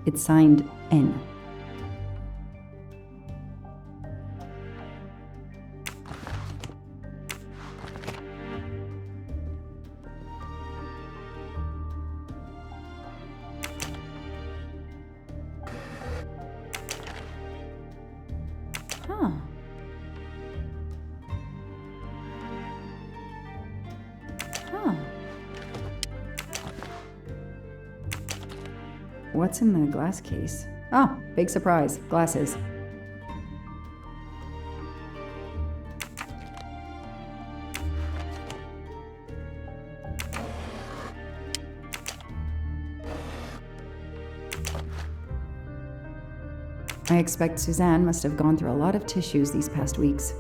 It's signed N. Huh. Huh. What's in the glass case? Ah, big surprise. Glasses. I expect Suzanne must have gone through a lot of tissues these past weeks.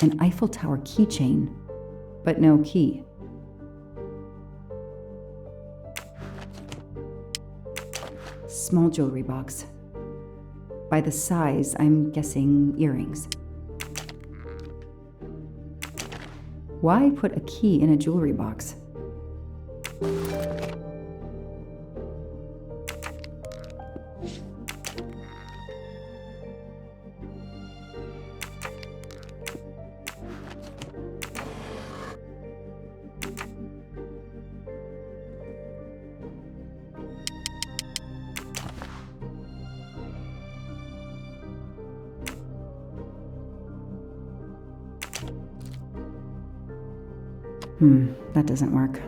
An Eiffel Tower keychain, but no key. Small jewelry box. By the size, I'm guessing earrings. Why put a key in a jewelry box? That doesn't work.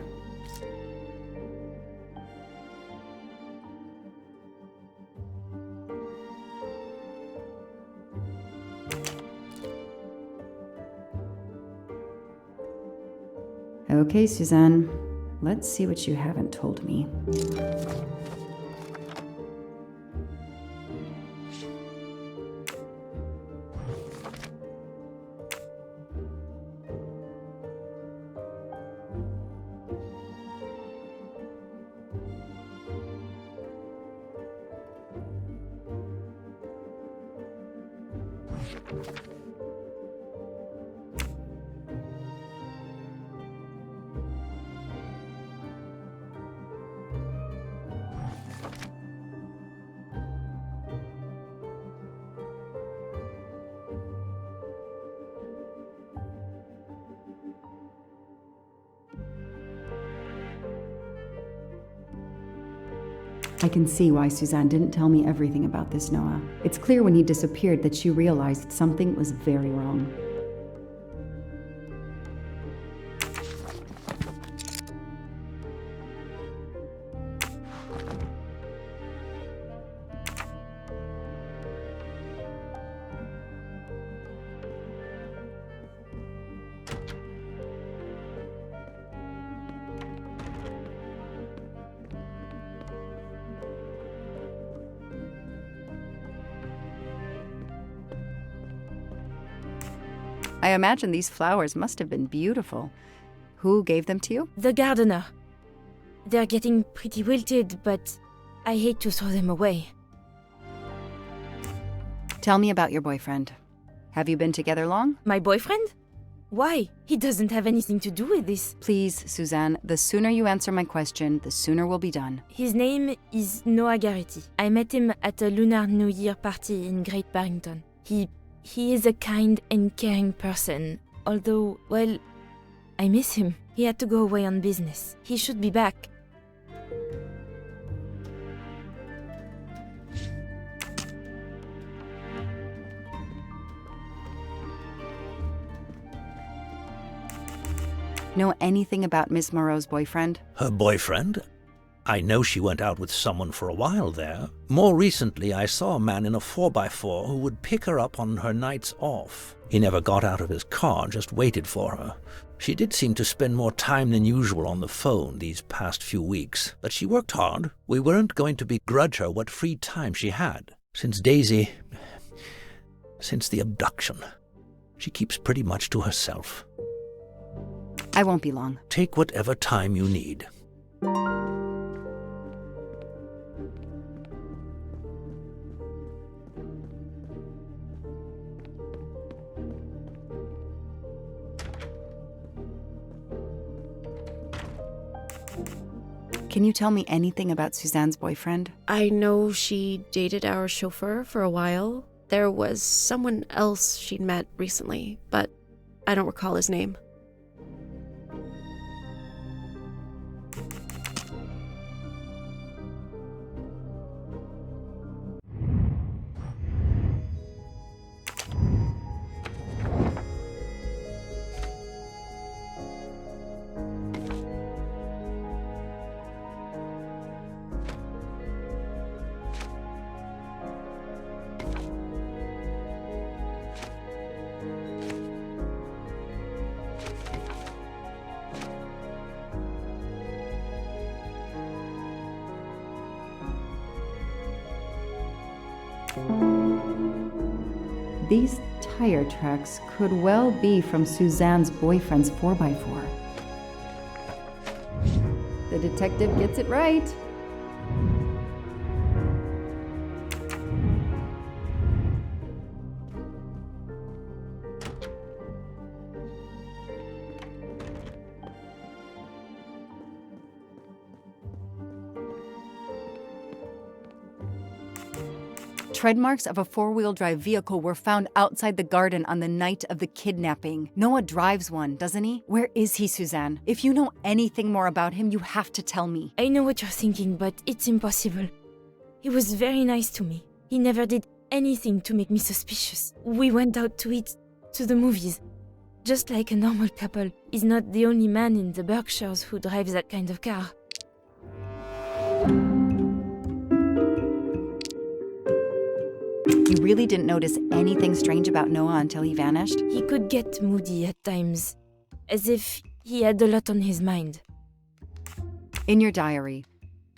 Okay, Suzanne, let's see what you haven't told me. I can see why Suzanne didn't tell me everything about this, Noah. It's clear when he disappeared that she realized something was very wrong. I imagine these flowers must have been beautiful. Who gave them to you? The gardener. They're getting pretty wilted, but I hate to throw them away. Tell me about your boyfriend. Have you been together long? My boyfriend? Why? He doesn't have anything to do with this. Please, Suzanne, the sooner you answer my question, the sooner we'll be done. His name is Noah Garrity. I met him at a Lunar New Year party in Great Barrington. He is a kind and caring person, although, well, I miss him. He had to go away on business. He should be back. Know anything about Miss Moreau's boyfriend? Her boyfriend? I know she went out with someone for a while there. More recently, I saw a man in a 4x4 who would pick her up on her nights off. He never got out of his car, just waited for her. She did seem to spend more time than usual on the phone these past few weeks, but she worked hard. We weren't going to begrudge her what free time she had. Since the abduction, she keeps pretty much to herself. I won't be long. Take whatever time you need. Can you tell me anything about Suzanne's boyfriend? I know she dated our chauffeur for a while. There was someone else she'd met recently, but I don't recall his name. These tire tracks could well be from Suzanne's boyfriend's 4x4. The detective gets it right. Tread marks of a four-wheel drive vehicle were found outside the garden on the night of the kidnapping. Noah drives one, doesn't he? Where is he, Suzanne? If you know anything more about him, you have to tell me. I know what you're thinking, but it's impossible. He was very nice to me. He never did anything to make me suspicious. We went out to eat, to the movies. Just like a normal couple. He's not the only man in the Berkshires who drives that kind of car. You really didn't notice anything strange about Noah until he vanished? He could get moody at times, as if he had a lot on his mind. In your diary,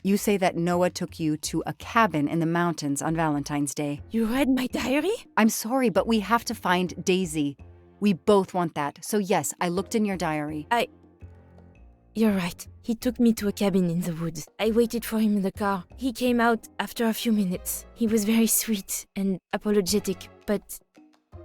you say that Noah took you to a cabin in the mountains on Valentine's Day. You read my diary? I'm sorry, but we have to find Daisy. We both want that. So yes, I looked in your diary. You're right. He took me to a cabin in the woods. I waited for him in the car. He came out after a few minutes. He was very sweet and apologetic, but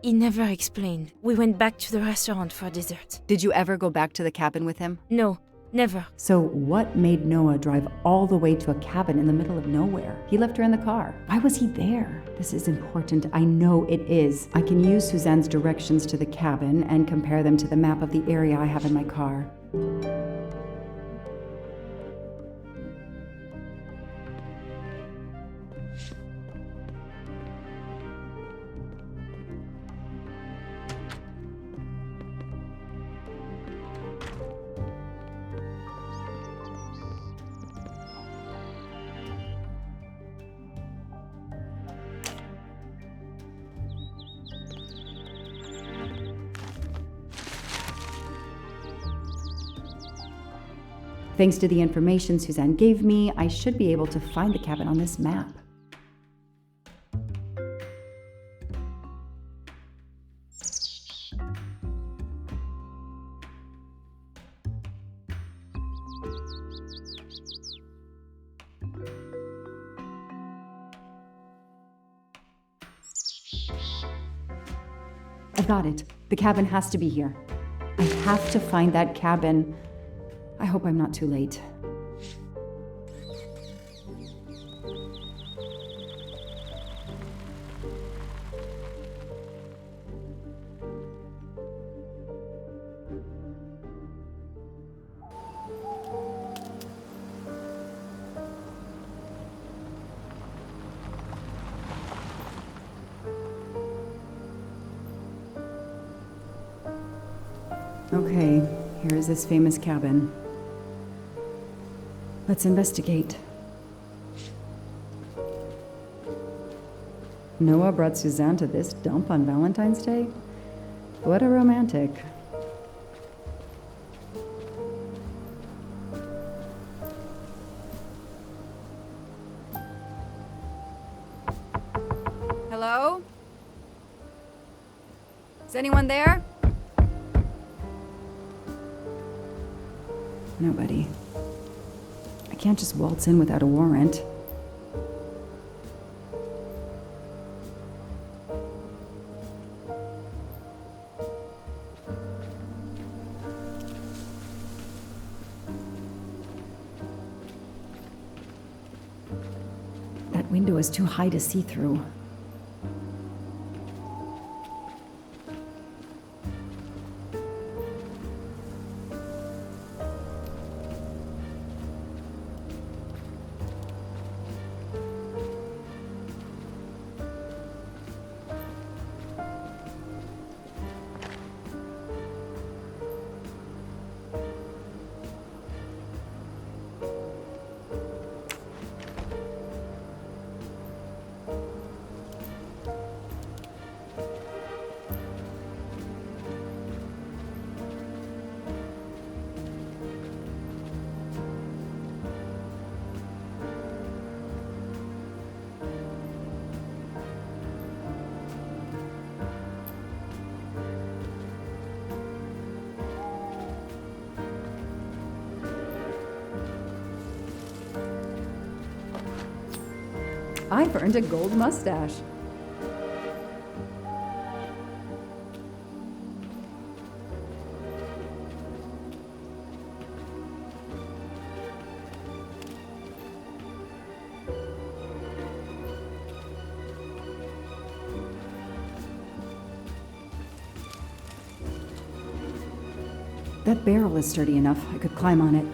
he never explained. We went back to the restaurant for dessert. Did you ever go back to the cabin with him? No, never. So what made Noah drive all the way to a cabin in the middle of nowhere? He left her in the car. Why was he there? This is important. I know it is. I can use Suzanne's directions to the cabin and compare them to the map of the area I have in my car. Thanks to the information Suzanne gave me, I should be able to find the cabin on this map. I got it. The cabin has to be here. I have to find that cabin. I hope I'm not too late. Okay, Here is this famous cabin. Let's investigate. Noah brought Suzanne to this dump on Valentine's Day? What a romantic. Hello? Is anyone there? Nobody. I can't just waltz in without a warrant. That window is too high to see through. I've earned a gold mustache. That barrel is sturdy enough. I could climb on it.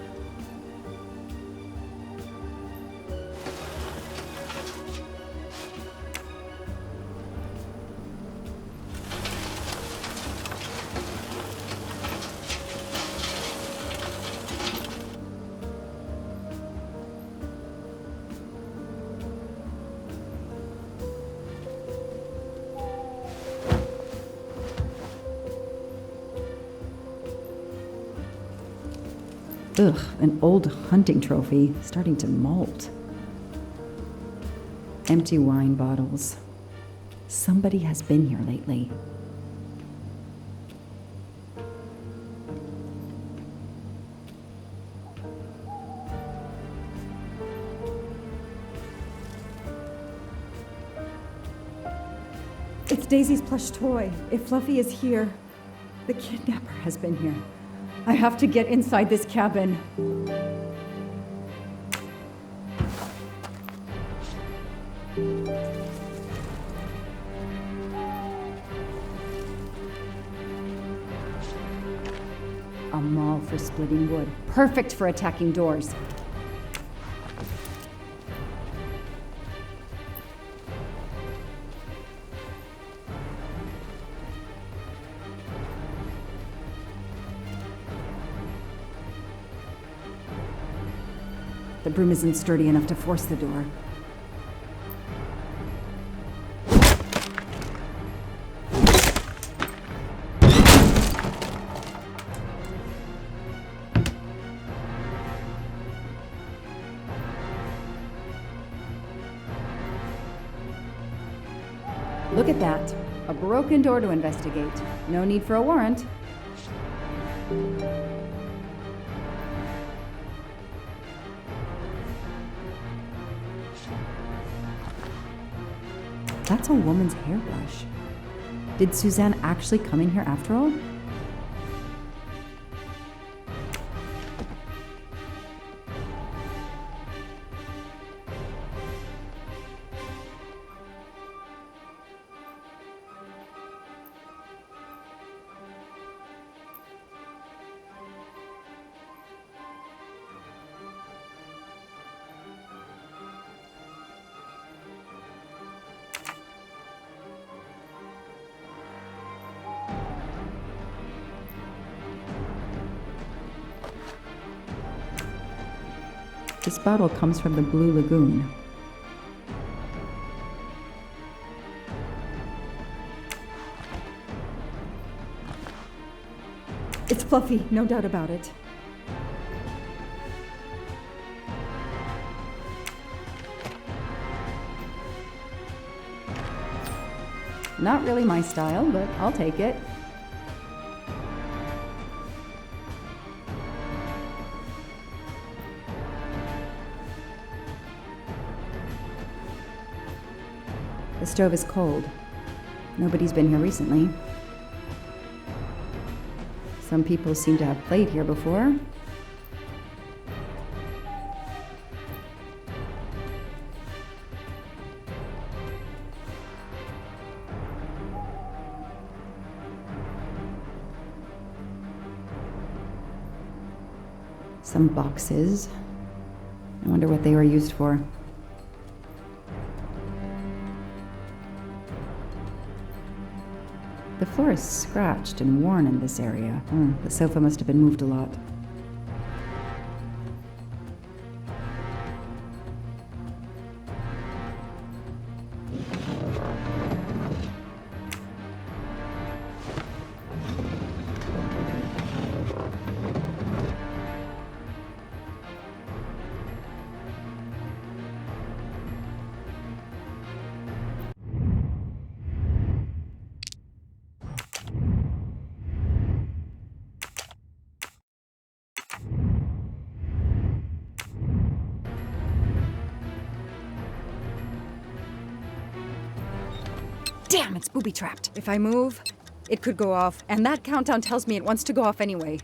Ugh, an old hunting trophy starting to molt. Empty wine bottles. Somebody has been here lately. It's Daisy's plush toy. If Fluffy is here, the kidnapper has been here. I have to get inside this cabin. A maul for splitting wood. Perfect for attacking doors. The broom isn't sturdy enough to force the door. Look at that. A broken door to investigate. No need for a warrant. That's a woman's hairbrush. Did Suzanne actually come in here after all? This bottle comes from the Blue Lagoon. It's Fluffy, no doubt about it. Not really my style, but I'll take it. The stove is cold. Nobody's been here recently. Some people seem to have played here before. Some boxes. I wonder what they were used for. The floor is scratched and worn in this area. The sofa must have been moved a lot. Damn, it's booby-trapped. If I move, it could go off, and that countdown tells me it wants to go off anyway.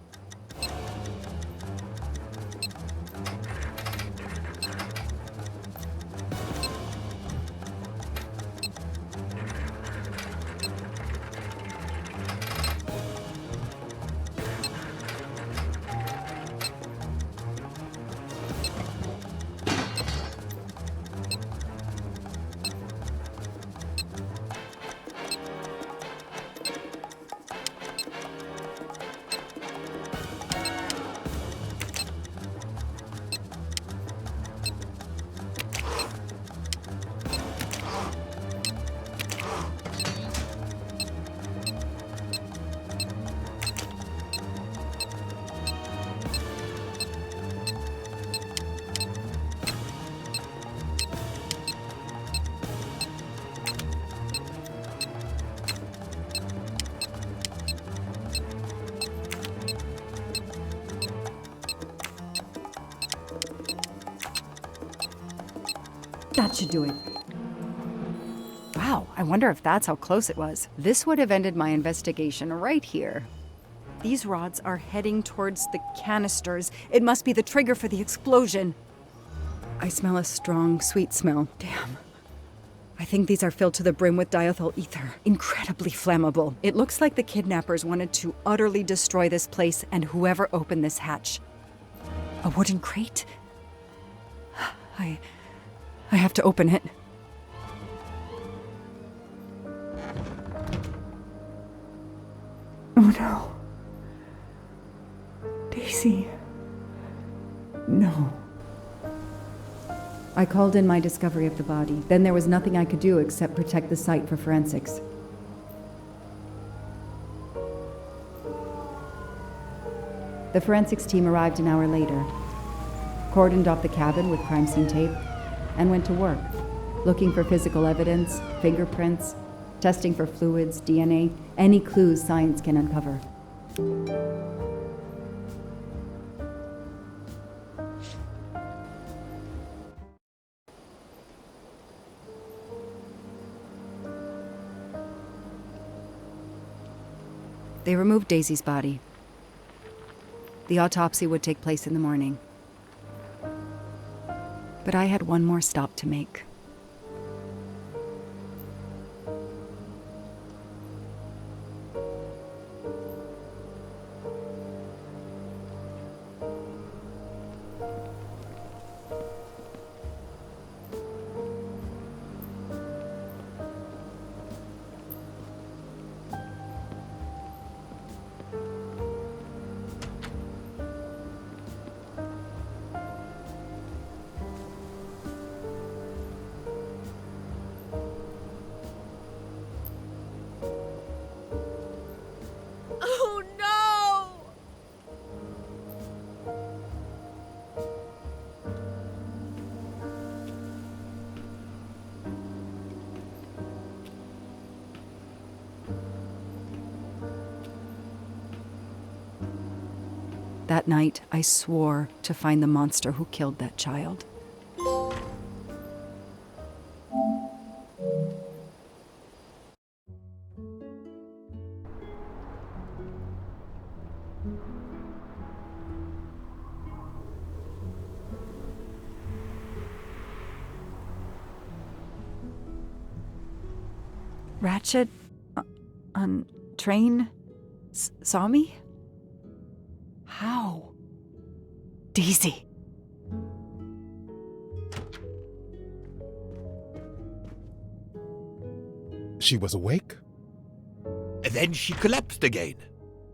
That should do it. Wow, I wonder if that's how close it was. This would have ended my investigation right here. These rods are heading towards the canisters. It must be the trigger for the explosion. I smell a strong, sweet smell. Damn. I think these are filled to the brim with diethyl ether. Incredibly flammable. It looks like the kidnappers wanted to utterly destroy this place and whoever opened this hatch. A wooden crate? I have to open it. Oh no. Daisy. No. I called in my discovery of the body. Then there was nothing I could do except protect the site for forensics. The forensics team arrived an hour later, cordoned off the cabin with crime scene tape, and went to work, looking for physical evidence, fingerprints, testing for fluids, DNA, any clues science can uncover. They removed Daisy's body. The autopsy would take place in the morning. But I had one more stop to make. That night, I swore to find the monster who killed that child. Ratchet on train saw me? How? Daisy. She was awake? Then she collapsed again.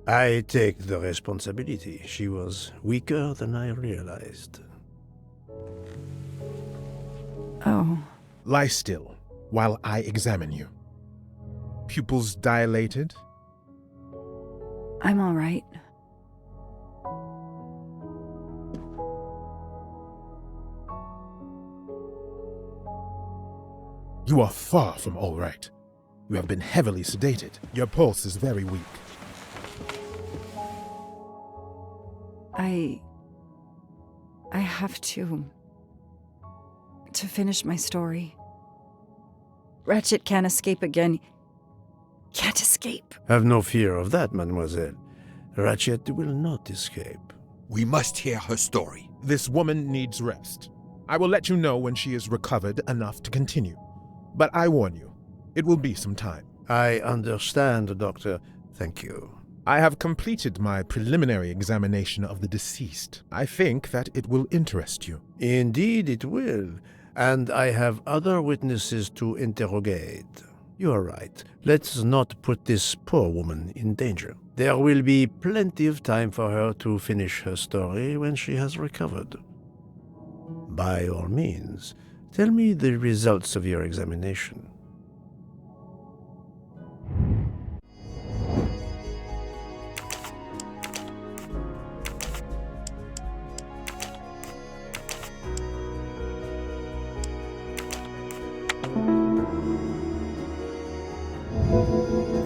I take the responsibility. She was weaker than I realized. Oh. Lie still while I examine you. Pupils dilated? I'm all right. You are far from all right. You have been heavily sedated. Your pulse is very weak. I have to finish my story. Ratchet can't escape again. Can't escape. Have no fear of that, mademoiselle. Ratchet will not escape. We must hear her story. This woman needs rest. I will let you know when she is recovered enough to continue. But I warn you, it will be some time. I understand, Doctor. Thank you. I have completed my preliminary examination of the deceased. I think that it will interest you. Indeed it will, and I have other witnesses to interrogate. You are right. Let's not put this poor woman in danger. There will be plenty of time for her to finish her story when she has recovered. By all means, tell me the results of your examination.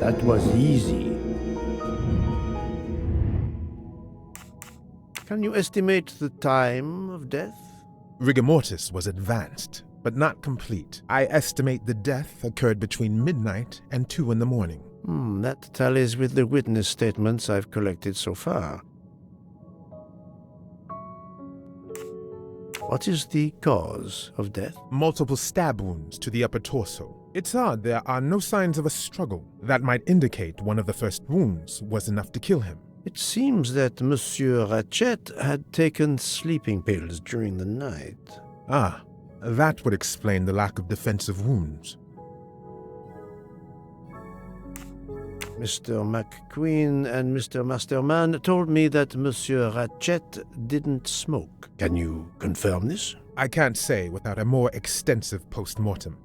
That was easy. Can you estimate the time of death? Rigor mortis was advanced, but not complete. I estimate the death occurred between midnight and 2 in the morning. That tallies with the witness statements I've collected so far. What is the cause of death? Multiple stab wounds to the upper torso. It's odd there are no signs of a struggle. That might indicate one of the first wounds was enough to kill him. It seems that Monsieur Ratchet had taken sleeping pills during the night. Ah, that would explain the lack of defensive wounds. Mr. McQueen and Mr. Masterman told me that Monsieur Ratchet didn't smoke. Can you confirm this? I can't say without a more extensive post-mortem.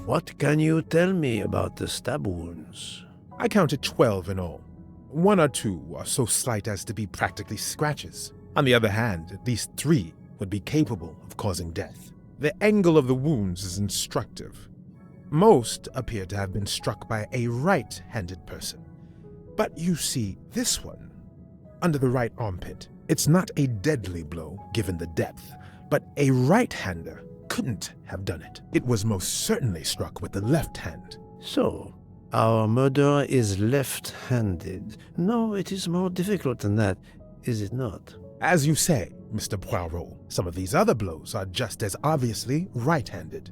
What can you tell me about the stab wounds? I counted 12 in all. 1 or 2 are so slight as to be practically scratches. On the other hand, at least 3 would be capable of causing death. The angle of the wounds is instructive. Most appear to have been struck by a right-handed person. But you see, this one, under the right armpit, it's not a deadly blow given the depth, but a right-hander couldn't have done it. It was most certainly struck with the left hand. So, our murderer is left-handed. No, it is more difficult than that, is it not? As you say, Mr. Poirot, some of these other blows are just as obviously right-handed.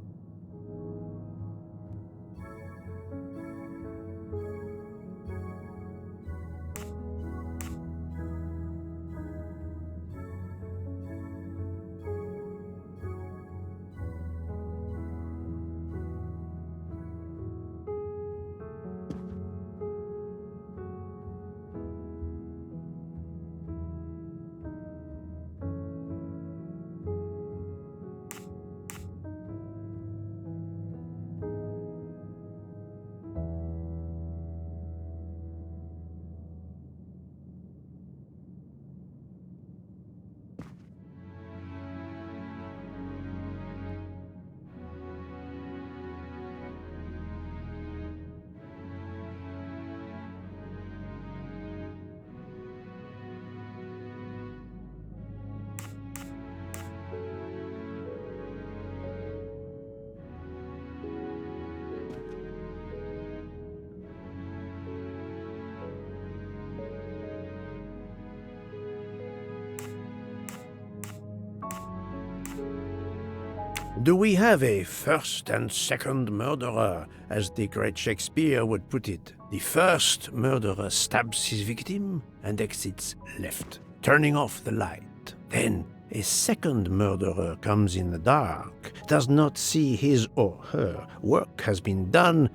Do we have a first and second murderer, as the great Shakespeare would put it? The first murderer stabs his victim and exits left, turning off the light. Then a second murderer comes in the dark, does not see his or her work has been done,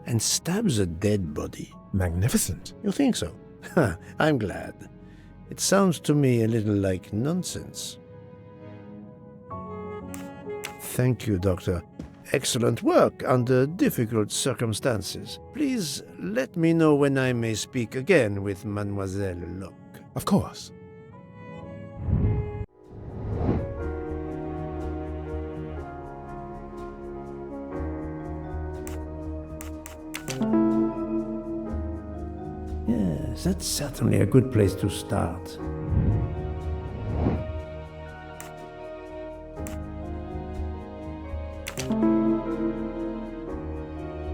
and stabs a dead body. Magnificent. You think so? I'm glad. It sounds to me a little like nonsense. Thank you, Doctor. Excellent work under difficult circumstances. Please let me know when I may speak again with Mademoiselle Locke. Of course. Yes, that's certainly a good place to start.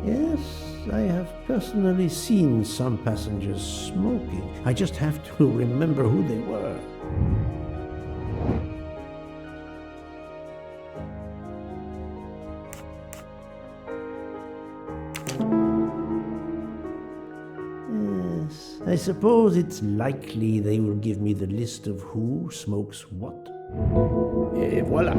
Yes, I have personally seen some passengers smoking. I just have to remember who they were. Yes, I suppose it's likely they will give me the list of who smokes what. Et voilà.